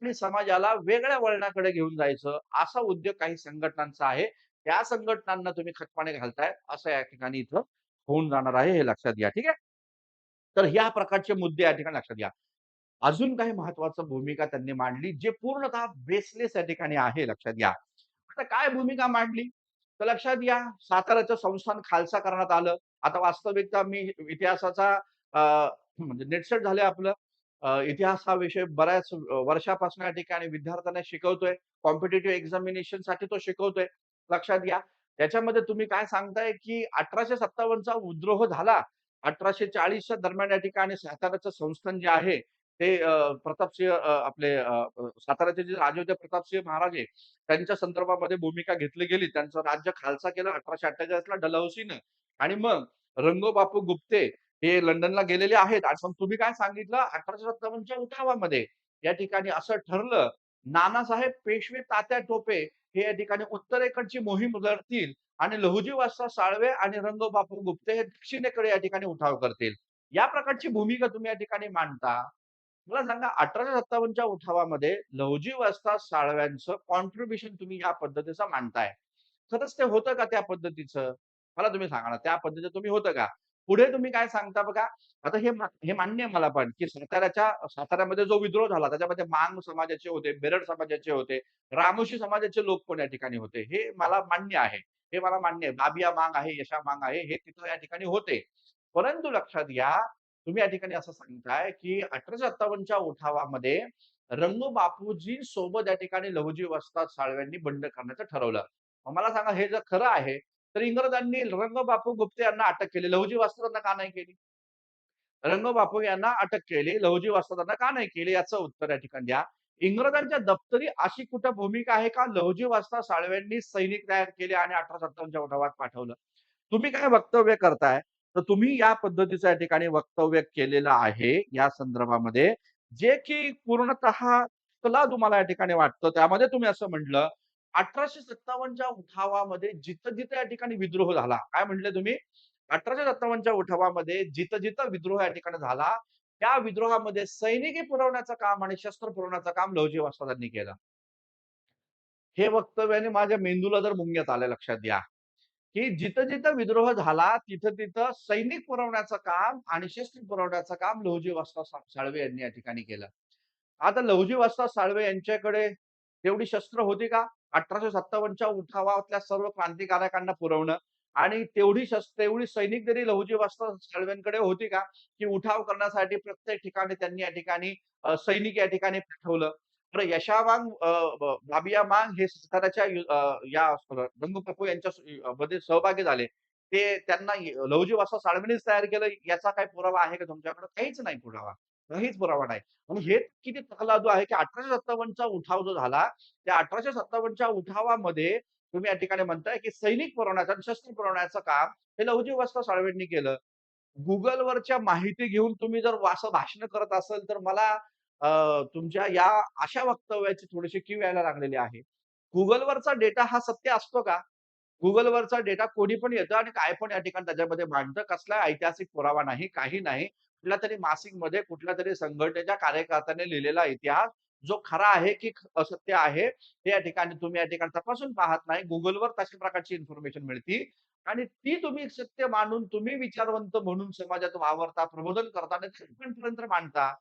आणि समाजाला वेगळ्या वळणाकडे घेऊन जायचं, असा उद्योग काही संघटनांचा आहे. त्या संघटनांना तुम्ही खतपाणी घालताय, असं या ठिकाणी इथं होऊन जाणार आहे, हे लक्षात घ्या. ठीक आहे? तर ह्या प्रकारचे मुद्दे या ठिकाणी लक्षात घ्या. अजून काही महत्त्वाचं भूमिका त्यांनी मांडली, जे पूर्णतः बेसलेस या ठिकाणी आहे, लक्षात घ्या. आता काय भूमिका मांडली? तर लक्षात घ्या, साताऱ्याचं संस्थान खालसा करण्यात आलं. आता वास्तविकता मी इतिहासाचा अ, म्हणजे नेटसेट झालंय आपलं. इतिहास हा विषय बऱ्याच वर्षापासून या ठिकाणी विद्यार्थ्यांना शिकवतोय. कॉम्पिटिटिव्ह एक्झामिनेशनसाठी तो शिकवतोय. लक्षात घ्या. त्याच्यामध्ये तुम्ही काय सांगताय, की 1857 चा विद्रोह झाला. 1840 च्या दरम्यान या ठिकाणी साताऱ्याचं संस्थान जे आहे, ते प्रतापसिंह आपले साताऱ्याचे जे राजे होते प्रतापसिंह महाराज आहे, त्यांच्या संदर्भामध्ये भूमिका घेतली गेली. त्यांचं राज्य खालसा केलं 1848 ला डलहौसीनं आणि मग रंगोबापू गुप्ते हे लंडनला गेलेले आहेत आणि पण तुम्ही काय सांगितलं 1857च्या उठावामध्ये या ठिकाणी असं ठरलं, नानासाहेब पेशवे तात्या टोपे हे या ठिकाणी उत्तरेकडची मोहीम लढतील आणि लहुजी वस्ताद साळवे आणि रंगबापू गुप्ते हे दक्षिणेकडे या ठिकाणी उठाव करतील. या प्रकारची भूमिका तुम्ही या ठिकाणी मांडता. मला सांगा 1857च्या उठावामध्ये लहुजी वस्ताद साळव्यांचं कॉन्ट्रिब्युशन तुम्ही या पद्धतीचं मांडताय. खरंच ते होतं का त्या पद्धतीचं? मला तुम्ही सांगा ना, त्या पद्धतीचं तुम्ही होतं का? पुढे तुम्ही काय सांगता बघा, आता हे मान्य आहे मला पण, की साताऱ्यामध्ये जो विद्रोह झाला त्याच्यामध्ये मांग समाजाचे होते, बेरड समाजाचे होते, रामोशी समाजाचे लोक पण या ठिकाणी होते. हे मला मान्य आहे. हे मला मान्य आहे. बाबिया मांग आहे, यशा मांग आहे, हे तिथं या ठिकाणी होते. परंतु लक्षात घ्या, तुम्ही या ठिकाणी असं सांगताय, की 1857च्या उठावामध्ये रंगू बापूजी सोबत या ठिकाणी लहुजी वस्ताद साळव्यांनी बंड करण्याचं ठरवलं. मग मला सांगा हे जर खरं आहे, तर इंग्रजांनी रंगबापू गुप्ते यांना अटक केली. लहुजी वस्तादांना का नाही केली? रंगबापू यांना अटक केली. लहुजी वस्तादांना का नाही केली? याचं उत्तर या ठिकाणी द्या. इंग्रजांच्या दप्तरी अशी कुठं भूमिका आहे का लहुजी वस्ताद साळव्यांनी सैनिक तयार केले आणि 1857च्या उठावात पाठवलं? तुम्ही काय वक्तव्य करताय? तर तुम्ही या पद्धतीचं या ठिकाणी वक्तव्य केलेलं आहे या संदर्भामध्ये, जे की पूर्णतः तुला तुम्हाला या ठिकाणी वाटतं. त्यामध्ये तुम्ही असं म्हटलं, 1857च्या उठावामध्ये जिथं-जिथं या ठिकाणी विद्रोह झाला. काय म्हटले तुम्ही? 1857च्या उठावामध्ये जिथं-जिथं विद्रोह या ठिकाणी झाला, त्या विद्रोहामध्ये सैनिकी पुरवण्याचं काम आणि शस्त्र पुरवण्याचं काम लहुजी वस्तादांनी केलं. हे वक्तव्याने माझ्या मेंदूला जर मुंग्या आल्या लक्षात घ्या. की जिथं-जिथं विद्रोह झाला, तिथं-तिथं सैनिक पुरवण्याचं काम आणि शस्त्र पुरवण्याचं काम लहुजी वस्ताद साळवे यांनी या ठिकाणी केलं. आता लहुजी वस्ताद साळवे यांच्याकडे तेवढी शस्त्र होती का? 1857च्या उठावातल्या सर्व क्रांतिकारकांना पुरवणं आणि तेवढी सैनिक जरी लहुजी वस्ताद साळव्यांकडे होती का? की उठाव करण्यासाठी प्रत्येक ठिकाणी त्यांनी या ठिकाणी सैनिक या ठिकाणी पाठवलं. तर यशावांग बाबिया मांग हे साताऱ्याच्या या गंगू यांच्या मध्ये सहभागी झाले. ते त्यांना लहुजी वस्ताद साळवेनीच तयार केलं याचा काही पुरावा आहे का तुमच्याकडे? काहीच नाही पुरावा. काहीच पुरावा नाही. आणि हे किती तकलादू आहे, की 1857चा उठाव जो झाला, त्या 1857च्या उठावामध्ये तुम्ही या ठिकाणी म्हणताय, की सैनिक पुरवण्याचं आणि शस्त्र पुरवण्याचं काम हे लहुजी वस्ताद साळवेंनी केलं. Googleवरच्या माहिती घेऊन तुम्ही जर असं भाषण करत असाल, तर मला तुमच्या या अशा वक्तव्याची थोडीशी कीव यायला लागलेली आहे. Googleवरचा डेटा हा सत्य असतो का? Googleवरचा डेटा कोणी पण येतं आणि काय पण या ठिकाणी त्याच्यामध्ये मांडतं. कसलाही ऐतिहासिक पुरावा नाही, काही नाही. कुठल्यातरी मासिकमध्ये कुठल्यातरी संघटनेच्या कार्यकर्त्याने लिहिलेला इतिहास जो खरा आहे की असत्य आहे, ते या ठिकाणी तुम्ही या ठिकाणी तपासून पाहत नाही. Googleवर तशा प्रकारची इन्फॉर्मेशन मिळती आणि ती तुम्ही सत्य मानून तुम्ही विचारवंत म्हणून समाजात वावरता, प्रबोधन करता आणि ते मांडता.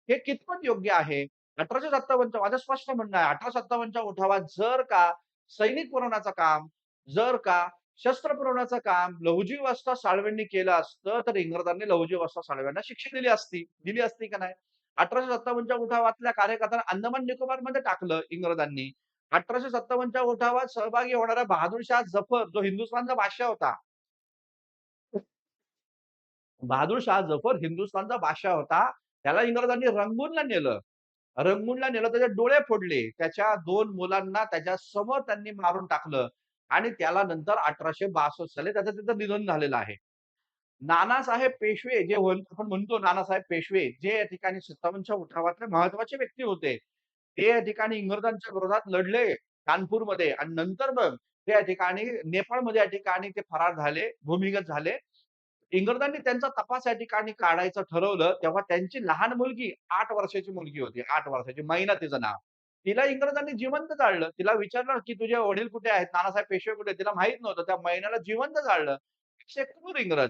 हे कितपत योग्य आहे? 1857च्या माझं स्पष्ट म्हणणं आहे. 1857च्या उठावात जर का सैनिक पुरवण्याचं काम, जर का शस्त्र पुरवण्याचं काम लहुजी वस्ताद साळवेंनी केलं असतं, तर इंग्रजांनी लहुजी वस्ताद साळव्यांना शिक्षा दिली असती. दिली असती का नाही? 1857च्या उठावातल्या कार्यकर्त्यांना अंदमान निकोबारमध्ये टाकलं इंग्रजांनी. 1857च्या उठावात सहभागी होणारा बहादूर शाह जफर जो हिंदुस्थानचा बादशाह होता. बहादूर शाह जफर हिंदुस्थानचा बादशाह होता. त्याला इंग्रजांनी रंगूनला नेलं. रंगूनला नेलं, त्याचे डोळे फोडले. त्याच्या 2 मुलांना त्याच्यासमोर त्यांनी मारून टाकलं आणि त्याला नंतर 1862 साली त्याचं तिथं निधन झालेलं आहे. नानासाहेब पेशवे जे आपण म्हणतो नानासाहेब पेशवे, जे या ठिकाणी 57च्या उठावातले महत्त्वाचे व्यक्ती होते. ते या ठिकाणी इंग्रजांच्या विरोधात लढले कानपूरमध्ये आणि नंतर मग ते या ठिकाणी नेपाळमध्ये या ठिकाणी ते फरार झाले, भूमिगत झाले. इंग्रजांनी त्यांचा तपास या ठिकाणी काढायचं ठरवलं, तेव्हा त्यांची लहान मुलगी 8 वर्षाची मुलगी होती. 8 वर्षाची. मैना तिचं नाव. तिला इंग्रजांनी जिवंत जाळलं. तिला विचारलं, की "तुझे वडील कुठे आहेत? नानासाहेब पेशवे कुठे आहेत?" तिला माहीत नव्हतं. त्या मैनाला जिवंत जाळलं. असे क्रूर इंग्रज.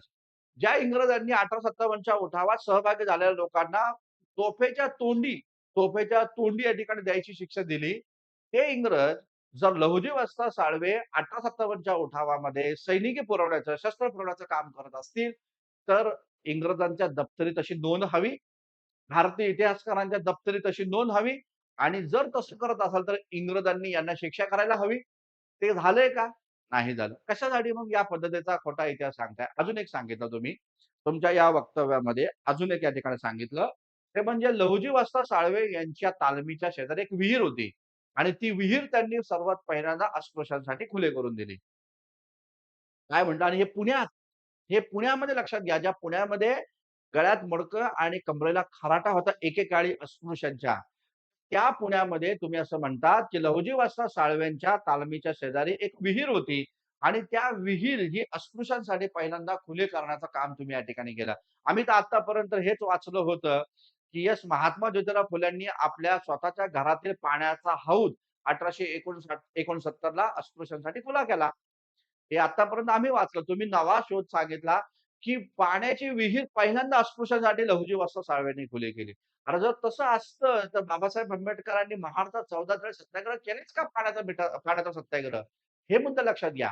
ज्या इंग्रजांनी 1857च्या उठावात सहभागी झालेल्या लोकांना तोफेच्या तोंडी तोफेच्या तोंडी या ठिकाणी द्यायची शिक्षा दिली. हे इंग्रज जर लहुजी वस्ताद साळवे 1857च्या उठावामध्ये सैनिकी पुरवण्याचं, शस्त्र पुरवण्याचं काम करत असतील, तर इंग्रजांच्या दप्तरी तशी नोंद हवी. भारतीय इतिहासकारांच्या दप्तरी तशी नोंद हवी आणि जर तसं करत असाल, तर इंग्रजांनी यांना शिक्षा करायला हवी. ते झालंय का? नाही झालं. कशासाठी मग या पद्धतीचा खोटा इतिहास सांगताय? अजून एक सांगितलं तुम्ही. तुमच्या या वक्तव्यामध्ये अजून एक या ठिकाणी सांगितलं. ते म्हणजे लहुजी वस्ताद साळवे यांच्या तालमीच्या शेजारी एक विहीर होती आणि ती विहीर त्यांनी सर्वात पहिल्यांदा अस्पृश्यांसाठी खुले करून दिली. काय म्हणता आणि हे पुण्यात. हे पुण्यामध्ये लक्षात घ्या. ज्या पुण्यामध्ये गळ्यात मडकं आणि कमरेला खराटा होता एकेकाळी अस्पृश्यांच्या. त्या पुण्यामध्ये तुम्ही असं म्हणतात, की लहुजी वस्ताद साळव्यांच्या तालमीच्या शेजारी एक विहीर होती आणि त्या विहीर ही अस्पृश्यांसाठी पहिल्यांदा खुली करण्याचं काम तुम्ही या ठिकाणी केलं. आम्ही तर आतापर्यंत हेच वाचलं होतं, की महात्मा ज्योतिराव फुल्यांनी आपल्या स्वतःच्या घरातील पाण्याचा हौद 1869 ला अस्पृश्यांसाठी खुला केला. हे आतापर्यंत आम्ही वाचलं. तुम्ही नवा शोध सांगितला, की पाण्याची विहीर पहिल्यांदा अस्पृश्यांसाठी लहुजी वस्ताद साळव्यांनी खुली केली. अरे जर तसं असतं, तर बाबासाहेब आंबेडकरांनी महाराष्ट्रात 14 सत्याग्रह केलेच का पाण्याचा सत्याग्रह? हे मुद्दा लक्षात घ्या.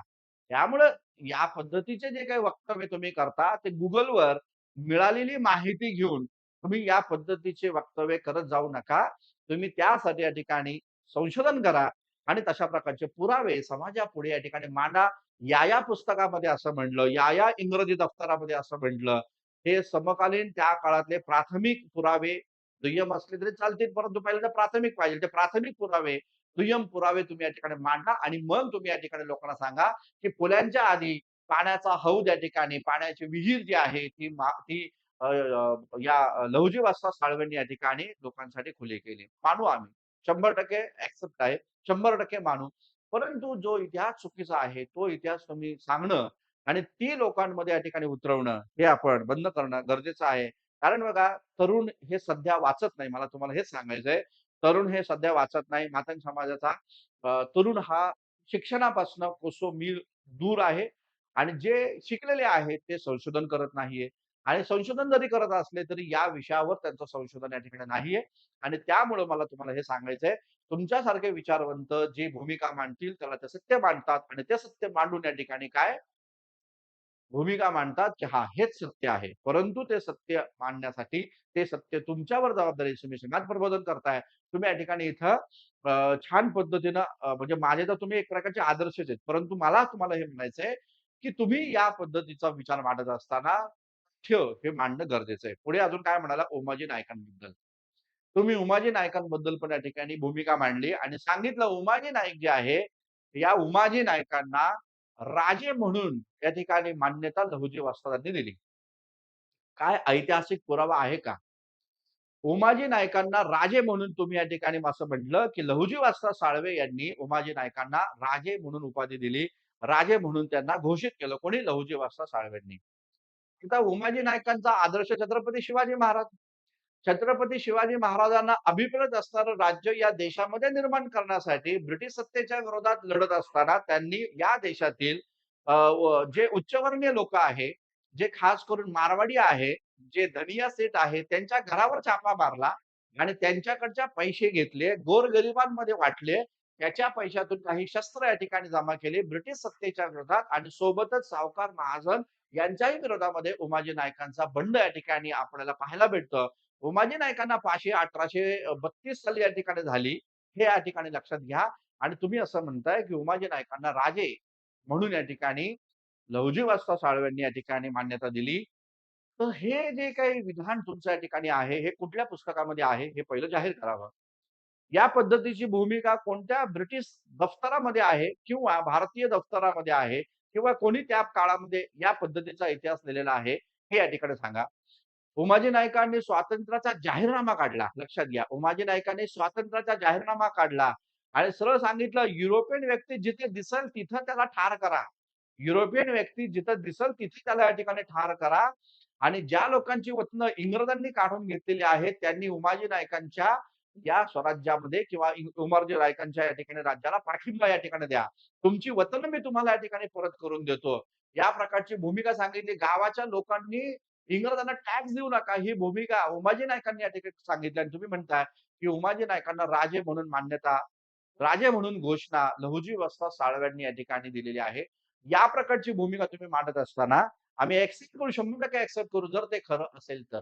त्यामुळं या पद्धतीचे जे काही वक्तव्य तुम्ही करता, ते Googleवर मिळालेली माहिती घेऊन तुम्ही या पद्धतीचे वक्तव्य करत जाऊ नका. तुम्ही त्यासाठी या ठिकाणी संशोधन करा आणि तशा प्रकारचे पुरावे समाजापुढे या ठिकाणी मांडा. या पुस्तकामध्ये असं म्हटलं, इंग्रजी दफ्तरामध्ये असं म्हटलं. हे समकालीन त्या काळातले प्राथमिक पुरावे दुय्यम असले तरी चालतील, परंतु पहिल्यांदा प्राथमिक पाहिजे. ते प्राथमिक पुरावे, दुय्यम पुरावे तुम्ही या ठिकाणी मांडा आणि मग तुम्ही या ठिकाणी लोकांना सांगा, की फुल्यांच्या आधी पाण्याचा हौद या ठिकाणी, पाण्याची विहीर जी आहे ती या लहुजी वस्ताद साळवेंनी या ठिकाणी लोकांसाठी खुली केली. मानू आम्ही. 100% एक्सेप्ट आहे. 100% मानू. परंतु जो इतिहास चुकीचा आहे, तो इतिहास तुम्ही सांगणं आणि ती लोकांमध्ये या ठिकाणी उतरवणं, हे आपण बंद करणं गरजेचं आहे. कारण बघा, तरुण हे सध्या वाचत नाही. मला तुम्हाला हेच सांगायचंय. तरुण हे सध्या वाचत नाही. मातंग समाजाचा तरुण हा शिक्षणापासून कोसो मील दूर आहे आणि जे शिकलेले आहेत, ते संशोधन करत नाहीये आणि संशोधन जरी करत असले, तरी या विषयावर त्यांचं संशोधन या ठिकाणी नाहीये आणि त्यामुळं मला तुम्हाला हे सांगायचंय, तुमच्यासारखे विचारवंत जे भूमिका मांडतील त्याला ते सत्य मांडतात आणि ते सत्य मांडून या ठिकाणी काय भूमिका मांडतात, की हां, हेच सत्य आहे. परंतु ते सत्य मांडण्यासाठी ते सत्य तुमच्यावर जबाबदारी आहे. तुम्ही समाज प्रबोधन करताय. तुम्ही या ठिकाणी इथं छान पद्धतीनं म्हणजे माझे तर तुम्ही एक प्रकारचे आदर्शच आहेत. परंतु मला तुम्हाला हे म्हणायचंय, की तुम्ही या पद्धतीचा विचार मांडत असताना हे मांडणं गरजेचं आहे. पुढे अजून काय म्हणाला उमाजी नायकांबद्दल. तुम्ही उमाजी नायकांबद्दल पण या ठिकाणी भूमिका मांडली आणि सांगितलं उमाजी नाईक जे आहे, या उमाजी नायकांना राजे म्हणून या ठिकाणी मान्यता लहुजी वस्तादांनी दिली. काय ऐतिहासिक पुरावा आहे का? उमाजी नायकांना राजे म्हणून तुम्ही या ठिकाणी असं म्हटलं, की लहुजी वस्ताद साळवे यांनी उमाजी नायकांना राजे म्हणून उपाधी दिली. राजे म्हणून त्यांना घोषित केलं. कोणी? लहुजी वस्ताद साळवेंनी. आता उमाजी नायकांचा आदर्श छत्रपती शिवाजी महाराज. छत्रपती शिवाजी महाराजांना अभिप्रेत असणारं राज्य या देशामध्ये निर्माण करण्यासाठी ब्रिटिश सत्तेच्या विरोधात लढत असताना त्यांनी या देशातील जे उच्चवर्णीय लोक आहे, जे खास करून मारवाडी आहे, जे धनिया सेठ आहे, त्यांच्या घरावर छापा मारला आणि त्यांच्याकडच्या पैसे घेतले, गोरगरिबांमध्ये वाटले. त्याच्या पैशातून काही शस्त्र या ठिकाणी जमा केले ब्रिटिश सत्तेच्या विरोधात आणि सोबतच सावकार महाजन यांच्याही विरोधामध्ये उमाजी नायकांचा बंड या ठिकाणी आपल्याला पाहायला भेटतं. उमाजी नायकांना फाशी 1832 साली या ठिकाणी झाली. हे या ठिकाणी लक्षात घ्या आणि तुम्ही असं म्हणताय, की उमाजी नायकांना राजे म्हणून या ठिकाणी लहुजी वस्ताद साळवेंनी या ठिकाणी मान्यता दिली. तर हे जे काही विधान तुमच्या या ठिकाणी आहे, हे कुठल्या पुस्तकामध्ये आहे, हे पहिलं जाहीर करावं. या पद्धतीची भूमिका कोणत्या ब्रिटिश दफ्तरामध्ये आहे किंवा भारतीय दफ्तरामध्ये आहे किंवा कोणी त्या काळामध्ये या पद्धतीचा इतिहास लिहिलेला आहे, हे या ठिकाणी सांगा. उमाजी नाईकांनी स्वातंत्र्याचा जाहीरनामा काढला. लक्षात घ्या. उमाजी नाईकांनी स्वातंत्र्याचा जाहीरनामा काढला आणि सरळ सांगितलं, युरोपियन व्यक्ती जिथे दिसेल तिथं त्याला ठार करा. युरोपियन व्यक्ती जिथं दिसेल तिथे त्याला या ठिकाणी ठार करा आणि ज्या लोकांची वतनं इंग्रजांनी काढून घेतलेली आहेत, त्यांनी उमाजी नाईकांच्या या स्वराज्यामध्ये किंवा उमाजी नाईकांच्या या ठिकाणी राज्याला पाठिंबा या ठिकाणी द्या. तुमची वतनं मी तुम्हाला या ठिकाणी परत करून देतो. या प्रकारची भूमिका सांगितली. गावाच्या लोकांनी इंग्रजांना टॅक्स देऊ नका ही भूमिका उमाजी नायकांनी या ठिकाणी सांगितली आणि तुम्ही म्हणताय, की उमाजी नायकांना राजे म्हणून मान्यता, राजे म्हणून घोषणा लहुजी वस्ताद साळव्यांनी या ठिकाणी दिलेली आहे. या प्रकारची भूमिका तुम्ही मांडत असताना आम्ही एक्सेप्ट करू 100% एक्सेप्ट करू जर ते खरं असेल तर.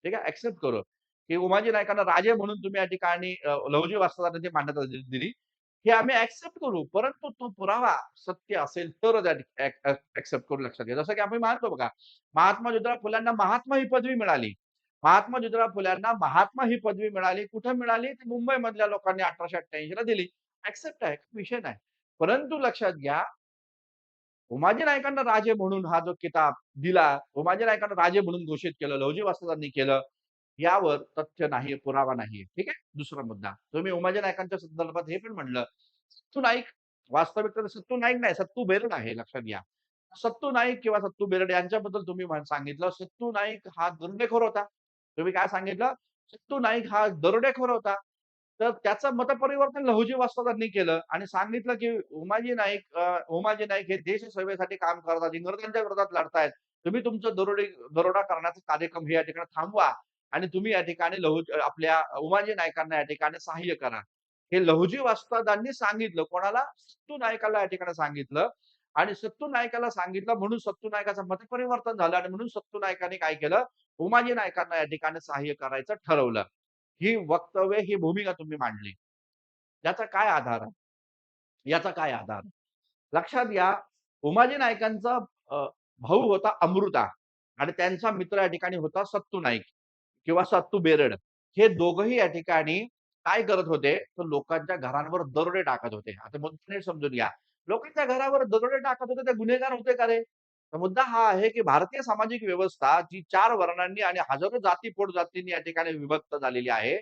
ठीक आहे. एक्सेप्ट करू, की उमाजी नायकांना राजे म्हणून तुम्ही या ठिकाणी लहुजी वस्तादांना ती मान्यता दिली. हे आम्ही एक्सेप्ट करू. परंतु तो पुरावा सत्य असेल तरच एक्सेप्ट करू लक्षात घ्या. जसं की आम्ही मानतो बघा, महात्मा ज्योतिराव फुल्यांना महात्मा ही पदवी मिळाली. महात्मा ज्योतिराव फुल्यांना महात्मा ही पदवी मिळाली. कुठे मिळाली? ती मुंबईमधल्या लोकांनी 1888 ला दिली. एक्सेप्ट आहे. विषय नाही. परंतु लक्षात घ्या उमाजी नाईकांना राजे म्हणून हा जो किताब दिला, उमाजी नाईकांना राजे म्हणून घोषित केलं, लहुजी वस्तादांनी केलं, यावर तथ्य नाही, पुरावा नाहीये. ठीक आहे. दुसरा मुद्दा. तुम्ही उमाजी नाईकांच्या संदर्भात हे पण म्हणलं, सत्तू नाईक वास्तविक तर सत्तू नाईक नाही, सत्तू बेरड आहे लक्षात घ्या. सत्तू नाईक किंवा सत्तू बेरड यांच्याबद्दल तुम्ही सांगितलं, सत्तू नाईक हा दरोडेखोर होता. तुम्ही काय सांगितलं? सत्तू नाईक हा दरोडेखोर होता. तर त्याचं मतपरिवर्तन लहुजी वस्तादांनी केलं आणि सांगितलं, की उमाजी नाईक हे देशसेवेसाठी काम करतात, इंग्रजांच्या विरोधात लढतायत. तुम्ही तुमचं दरोडा करण्याचा कार्यक्रम हे या ठिकाणी थांबवा आणि तुम्ही या ठिकाणी आपल्या उमाजी नाईकांना या ठिकाणी सहाय्य करा. हे लहुजी वस्तादांनी सांगितलं. कोणाला? सत्तू नाईकाला या ठिकाणी सांगितलं आणि सत्तू नाईकाला सांगितलं म्हणून सत्तू नाईकाचं मतपरिवर्तन झालं आणि म्हणून सत्तू नाईकांनी काय केलं? उमाजी नाईकांना या ठिकाणी सहाय्य करायचं ठरवलं. ही वक्तव्य, ही भूमिका तुम्ही मांडली. याचा काय आधार आहे? याचा काय आधार? लक्षात घ्या, उमाजी नाईकांचा भाऊ होता अमृता आणि त्यांचा मित्र या ठिकाणी होता सत्तू नाईक किंवा सत्तू बेरड. हे दोघंही या ठिकाणी काय करत होते? तर लोकांच्या घरांवर दरोडे टाकत होते. आता मुद्दा नीट समजून घ्या. लोकांच्या घरावर दरोडे टाकत होते, ते गुन्हेगार होते का रे? तर मुद्दा हा आहे, की भारतीय सामाजिक व्यवस्था जी 4 वर्णांनी आणि हजारो जाती पोटजातींनी या ठिकाणी विभक्त झालेली आहे.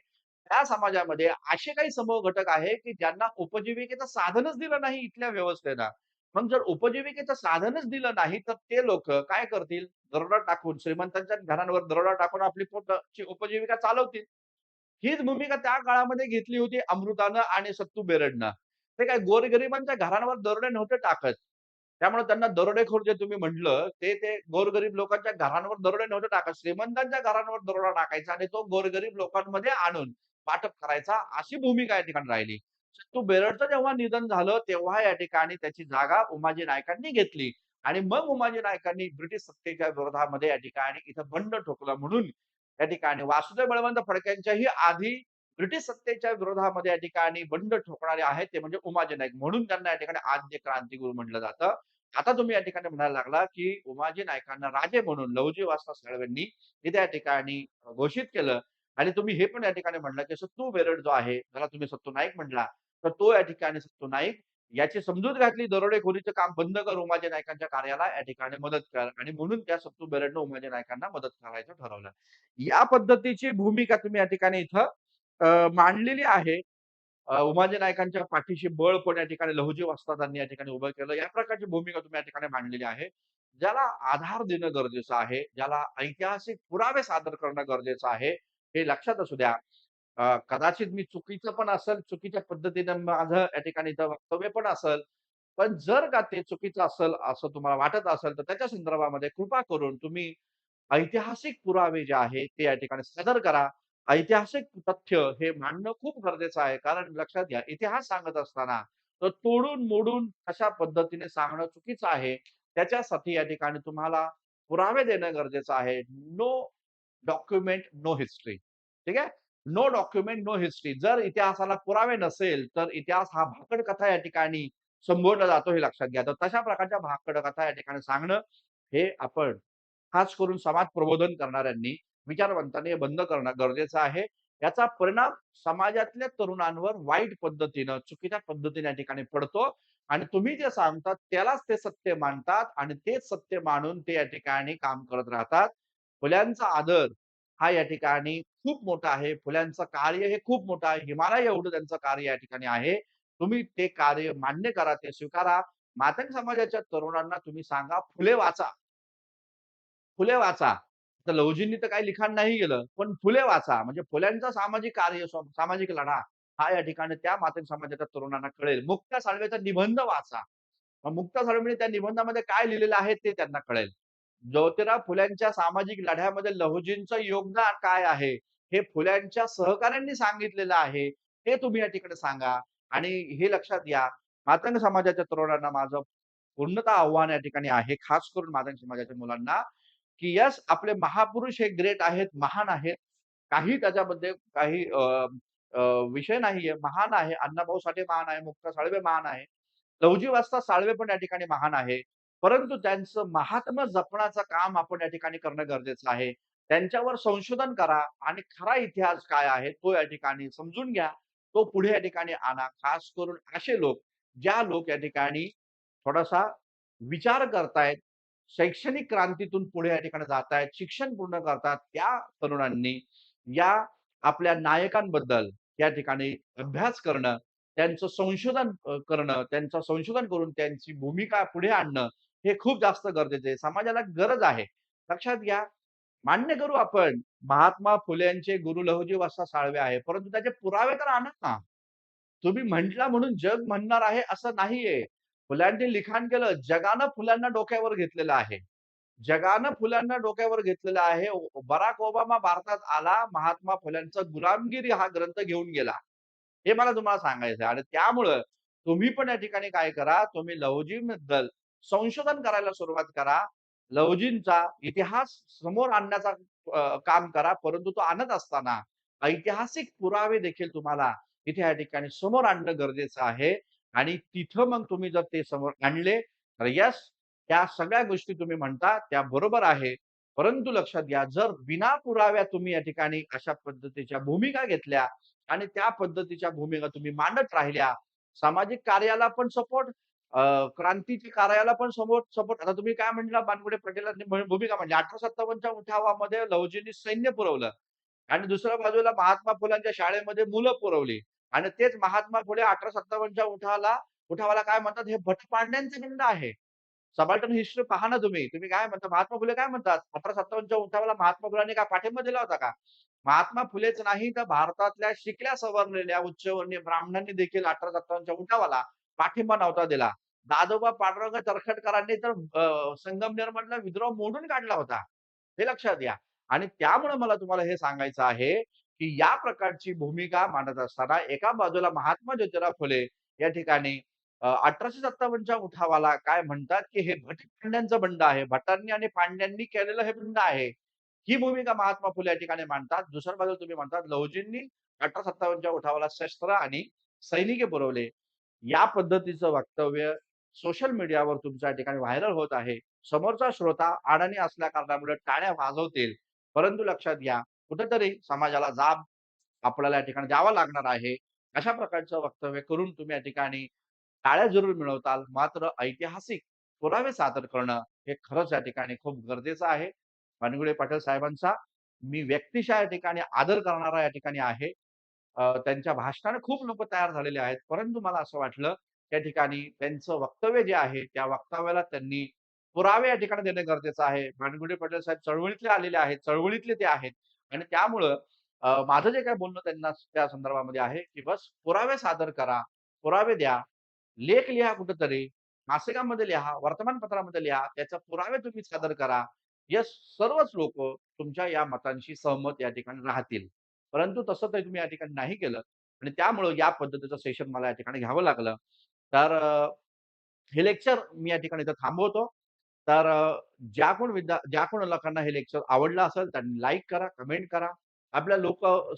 त्या समाजामध्ये असे काही समूह घटक आहे, की ज्यांना उपजीविकेचं साधनच दिलं नाही इथल्या व्यवस्थेनं. मग जर उपजीविकेचं साधनच दिलं नाही, तर ते लोकं काय करतील? दरोडा टाकून श्रीमंतांच्या घरांवर दरोडा टाकून आपली पोटाची उपजीविका चालवतील. हीच भूमिका त्या काळामध्ये घेतली होती अमृतानं आणि सत्तू बेरडनं. ते काय गोरगरिबांच्या घरांवर दरोडे नव्हते टाकत. त्यामुळे त्यांना दरोडेखोर जे तुम्ही म्हटलं, ते गोरगरीब लोकांच्या घरांवर दरोडे नव्हते टाकत. श्रीमंतांच्या घरांवर दरोडा टाकायचा आणि तो गोरगरीब लोकांमध्ये आणून वाटप करायचा, अशी भूमिका या ठिकाणी राहिली. सत्तू बेरडचं जेव्हा निधन झालं, तेव्हा या ठिकाणी त्याची जागा उमाजी नाईकांनी घेतली आणि मग उमाजी नाईकांनी ब्रिटिश सत्तेच्या विरोधामध्ये या ठिकाणी इथं बंड ठोकलं म्हणून या ठिकाणी वासुदेव बळवंत फडक्यांच्याही आधी ब्रिटिश सत्तेच्या विरोधामध्ये या ठिकाणी बंड ठोकणारे आहेत ते म्हणजे उमाजी नाईक. म्हणून त्यांना या ठिकाणी आद्य क्रांतिगुरू म्हटलं जातं. आता तुम्ही या ठिकाणी म्हणायला लागला, की उमाजी नाईकांना राजे म्हणून लहुजी वस्ताद साळवेंनी तिथे या ठिकाणी घोषित केलं आणि तुम्ही हे पण या ठिकाणी म्हटलं, की सत्तू बेरड जो आहे, त्याला तुम्ही सत्तू नाईक म्हटला, तर तो या ठिकाणी सत्तू नाईक याची समजूत घातली, दरोडेखोरीचं काम बंद कर, उमाजी नाईकांच्या कार्याला या ठिकाणी मदत कर आणि म्हणून त्या सत्तू बेरडनं उमाजी नाईकांना मदत करायचं ठरवलं. या पद्धतीची भूमिका तुम्ही या ठिकाणी इथं मांडलेली आहे. उमाजी नाईकांच्या पाठीशी बळ पण या ठिकाणी लहुजी वस्तादांनी या ठिकाणी उभं केलं. या प्रकारची भूमिका तुम्ही या ठिकाणी मांडलेली आहे. ज्याला आधार देणं गरजेचं आहे, ज्याला ऐतिहासिक पुरावे सादर करणं गरजेचं आहे, हे लक्षात असू द्या. कदाचित मी चुकीचं पण असेल, चुकीच्या पद्धतीनं माझं या ठिकाणी इथं वक्तव्य पण असेल. पण जर का ते चुकीचं असेल, असं तुम्हाला वाटत असेल, तर त्याच्या संदर्भामध्ये कृपा करून तुम्ही ऐतिहासिक पुरावे जे आहेत, ते या ठिकाणी सादर करा. ऐतिहासिक तथ्य हे मांडणं खूप गरजेचं आहे. कारण लक्षात घ्या, इतिहास सांगत असताना तो तोडून-मोडून अशा पद्धतीने सांगणं चुकीचं आहे. त्याच्यासाठी या ठिकाणी तुम्हाला पुरावे देणं गरजेचं आहे. No document, no history. ठीक आहे? No document, no history. जर इतिहासाला पुरावे नसेल, तर इतिहास हा भाकड कथा या ठिकाणी संबोधला जातो हे लक्षात घ्या. तर तशा प्रकारच्या भाकड कथा या ठिकाणी सांगणं हे आपण खास करून समाज प्रबोधन करणाऱ्यांनी, विचारवंतांनी हे बंद करणं गरजेचं आहे. याचा परिणाम समाजातल्या तरुणांवर वाईट पद्धतीनं, चुकीच्या पद्धतीने या ठिकाणी पडतो आणि तुम्ही जे सांगतात त्यालाच ते सत्य मानतात आणि तेच सत्य मानून ते या ठिकाणी काम करत राहतात. फुल्यांचा आदर हा या ठिकाणी खूप मोठा आहे. फुल्यांचं कार्य हे खूप मोठं आहे. हिमालय एवढं त्यांचं कार्य या ठिकाणी आहे. तुम्ही ते कार्य मान्य करा, ते स्वीकारा. मातंग समाजाच्या तरुणांना तुम्ही सांगा, फुले वाचा. फुले वाचा. तर लहुजींनी तर काही लिखाण नाही केलं. पण फुले वाचा. म्हणजे फुल्यांचा सामाजिक कार्य, सामाजिक लढा हा या ठिकाणी त्या मातंग समाजाच्या तरुणांना कळेल. मुक्ता साळवेचा निबंध वाचा. मग मुक्ता साळवेंनी त्या निबंधामध्ये काय लिहिलेलं आहे ते त्यांना कळेल. ज्योतिराव फुल्यांच्या सामाजिक लढ्यामध्ये लहुजींचं योगदान काय आहे, हे फुल्यांच्या सहकाऱ्यांनी सांगितलेलं आहे. ते तुम्ही या ठिकाणी सांगा आणि हे लक्षात घ्या, मातंग समाजाच्या तरुणांना माझं पूर्णतः आव्हान या ठिकाणी आहे. खास करून मातंग समाजाच्या मुलांना, की यस आपले महापुरुष हे ग्रेट आहेत, महान आहेत. काही त्याच्यामध्ये काही अ, अ, विषय नाहीये. महान आहे. अण्णाभाऊ साठे महान आहे. मुक्ता साळवे महान आहे. लहुजी वस्ताद साळवे पण या ठिकाणी महान आहे. परंतु त्यांचं महात्म्य जपण्याचं काम आपण या ठिकाणी करणं गरजेचं आहे. त्यांच्यावर संशोधन करा आणि खरा इतिहास काय आहे तो या ठिकाणी समजून घ्या. तो पुढे या ठिकाणी आणा. खास करून असे लोक, ज्या लोक या ठिकाणी थोडासा विचार करतायत, शैक्षणिक क्रांतीतून पुढे या ठिकाणी जातायत, शिक्षण पूर्ण करतात, त्या तरुणांनी या आपल्या नायकांबद्दल या ठिकाणी अभ्यास करणं, त्यांचं संशोधन करणं, त्यांचं संशोधन करून त्यांची भूमिका पुढे आणणं, हे खूप जास्त गरजेचं आहे. समाजाला गरज आहे. लक्षात घ्या, मान्य करू आपण, महात्मा फुलेंचे गुरु लहुजी वसंत साळवे आहे. परंतु त्याचे पुरावे तर आणा ना. तुम्ही म्हटला म्हणून जग म्हणणार आहे असं नाहीये. फुल्यांनी लिखाण केलं. जगानं फुल्यांना डोक्यावर घेतलेलं आहे. जगानं फुल्यांना डोक्यावर घेतलेलं आहे. बराक ओबामा भारतात आला. महात्मा फुल्यांचा गुलामगिरी हा ग्रंथ घेऊन गेला. हे मला तुम्हाला सांगायचं आहे आणि त्यामुळं तुम्ही पण या ठिकाणी काय करा, तुम्ही लहुजींबद्दल संशोधन करायला सुरुवात करा. लहुजींचा इतिहास समोर आणण्याचा काम करा. परंतु तो आणत असताना ऐतिहासिक पुरावे देखील तुम्हाला इथे या ठिकाणी समोर आणणं गरजेचं आहे आणि तिथं मग तुम्ही जर ते समोर आणले, तर येस, त्या सगळ्या गोष्टी तुम्ही म्हणता त्या बरोबर आहे. परंतु लक्षात घ्या, जर बिना पुराव्या तुम्ही या ठिकाणी अशा पद्धतीच्या भूमिका घेतल्या आणि त्या पद्धतीच्या भूमिका तुम्ही मांडत राहिल्या, सामाजिक कार्याला पण सपोर्ट, क्रांतीच्या कार्याला पण सपोर्ट. आता तुम्ही काय म्हटला बानगुडे पटेलांनी भूमिका मांडली. 1857च्या उठावामध्ये लहुजींनी सैन्य पुरवलं आणि दुसऱ्या बाजूला महात्मा फुलांच्या शाळेमध्ये मुलं पुरवली आणि तेच महात्मा फुले 1857च्या उठावाला काय म्हणतात, हे भटपांड्यांचे बंड आहे. सबाल्टर्न हिस्ट्री पहा ना तुम्ही. तुम्ही काय म्हणता, महात्मा फुले काय म्हणतात, 1857च्या उठावाला महात्मा फुलांनी काय पाठिंबा दिला होता का? महात्मा फुलेच नाही तर भारतातल्या शिकल्या सवरलेल्या उच्चवर्णीय ब्राह्मणांनी देखील 1857च्या उठावाला पाठिंबा नव्हता दिला. दादोबा पांडुरंग तर्खडकरांनी तर संगमनेरमधला विद्रोह मोडून काढला होता. हे लक्षात घ्या. आणि त्यामुळे मला तुम्हाला हे सांगायचं आहे, की या प्रकारची भूमिका मांडत असताना एका बाजूला महात्मा ज्योतिराव फुले या ठिकाणी 1857च्या उठावाला काय म्हणतात, की हे भट पांड्यांचं बंड आहे. भटांनी आणि पांड्यांनी केलेलं हे बंड आहे. ही भूमिका महात्मा फुले या ठिकाणी मांडतात. दुसऱ्या बाजूला तुम्ही म्हणतात लहुजींनी 1857च्या उठावाला शस्त्र आणि सैनिकी पुरवले. या पद्धतीचं वक्तव्य सोशल मीडियावर तुमच्या ठिकाणी व्हायरल होत आहे. समोरचा श्रोता अडाणी असल्या कारणामुळे टाळ्या वाजवतील. परंतु लक्षात घ्या, कुठेतरी समाजाला जाब आपल्याला या ठिकाणी द्यावा लागणार आहे. अशा प्रकारचं वक्तव्य करून तुम्ही या ठिकाणी टाळ्या जरूर मिळवताल. मात्र ऐतिहासिक पुरावे सादर करणं हे खरंच या ठिकाणी खूप गरजेचं आहे. पानगुळे पाटील साहेबांचा मी व्यक्तिशः या ठिकाणी आदर करणारा या ठिकाणी आहे. त्यांच्या भाषणाने खूप लोकं तयार झालेले आहेत. परंतु मला असं वाटलं, त्या ठिकाणी त्यांचं वक्तव्य जे आहे, त्या वक्तव्याला त्यांनी पुरावे या ठिकाणी देणं गरजेचं आहे. भानगुडे पाटील साहेब चळवळीतले आलेले आहेत, चळवळीतले ते आहेत आणि त्यामुळं माझं जे काही बोलणं त्यांना त्या संदर्भामध्ये आहे, की बस पुरावे सादर करा, पुरावे द्या, लेख लिहा कुठेतरी, मासिकामध्ये लिहा, वर्तमानपत्रामध्ये लिहा, त्याचे पुरावे तुम्ही सादर करा. यस, सर्वच लोकं तुमच्या या मतांशी सहमत या ठिकाणी राहतील. परंतु तसं तर तुम्ही या ठिकाणी नाही केलं आणि त्यामुळं या पद्धतीचं सेशन मला या ठिकाणी घ्यावं लागलं. तर हे लेक्चर मी या ठिकाणी इथं थांबवतो. तर ज्या कोण लोकांना हे लेक्चर आवडलं असेल त्यांनी लाईक करा, कमेंट करा. आपल्या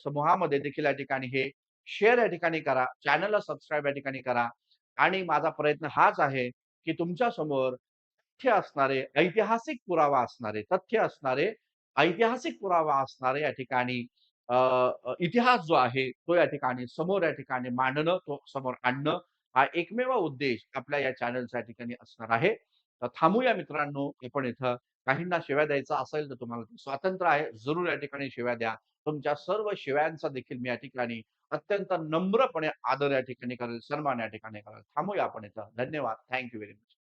समूहामध्ये देखील या ठिकाणी हे शेअर या ठिकाणी करा. चॅनलला सबस्क्राईब या ठिकाणी करा आणि माझा प्रयत्न हाच आहे, की तुमच्या समोर तथ्य असणारे, ऐतिहासिक पुरावा असणारे, तथ्य असणारे, ऐतिहासिक पुरावा असणारे या ठिकाणी अ, इतिहास जो आहे, तो या ठिकाणी समोर या ठिकाणी मांडणं, तो समोर आणणं, हा एकमेव उद्देश आपल्या या चॅनलच्या या ठिकाणी असणार आहे. तर थांबूया मित्रांनो, आपण इथं. काहींना शिव्या द्यायचा असेल तर तुम्हाला ते स्वातंत्र्य आहे. जरूर या ठिकाणी शिव्या द्या. तुमच्या सर्व शिव्यांचा देखील मी या ठिकाणी अत्यंत नम्रपणे आदर या ठिकाणी करेल, सन्मान या ठिकाणी करेल. थांबूया आपण इथं. धन्यवाद. Thank you very much.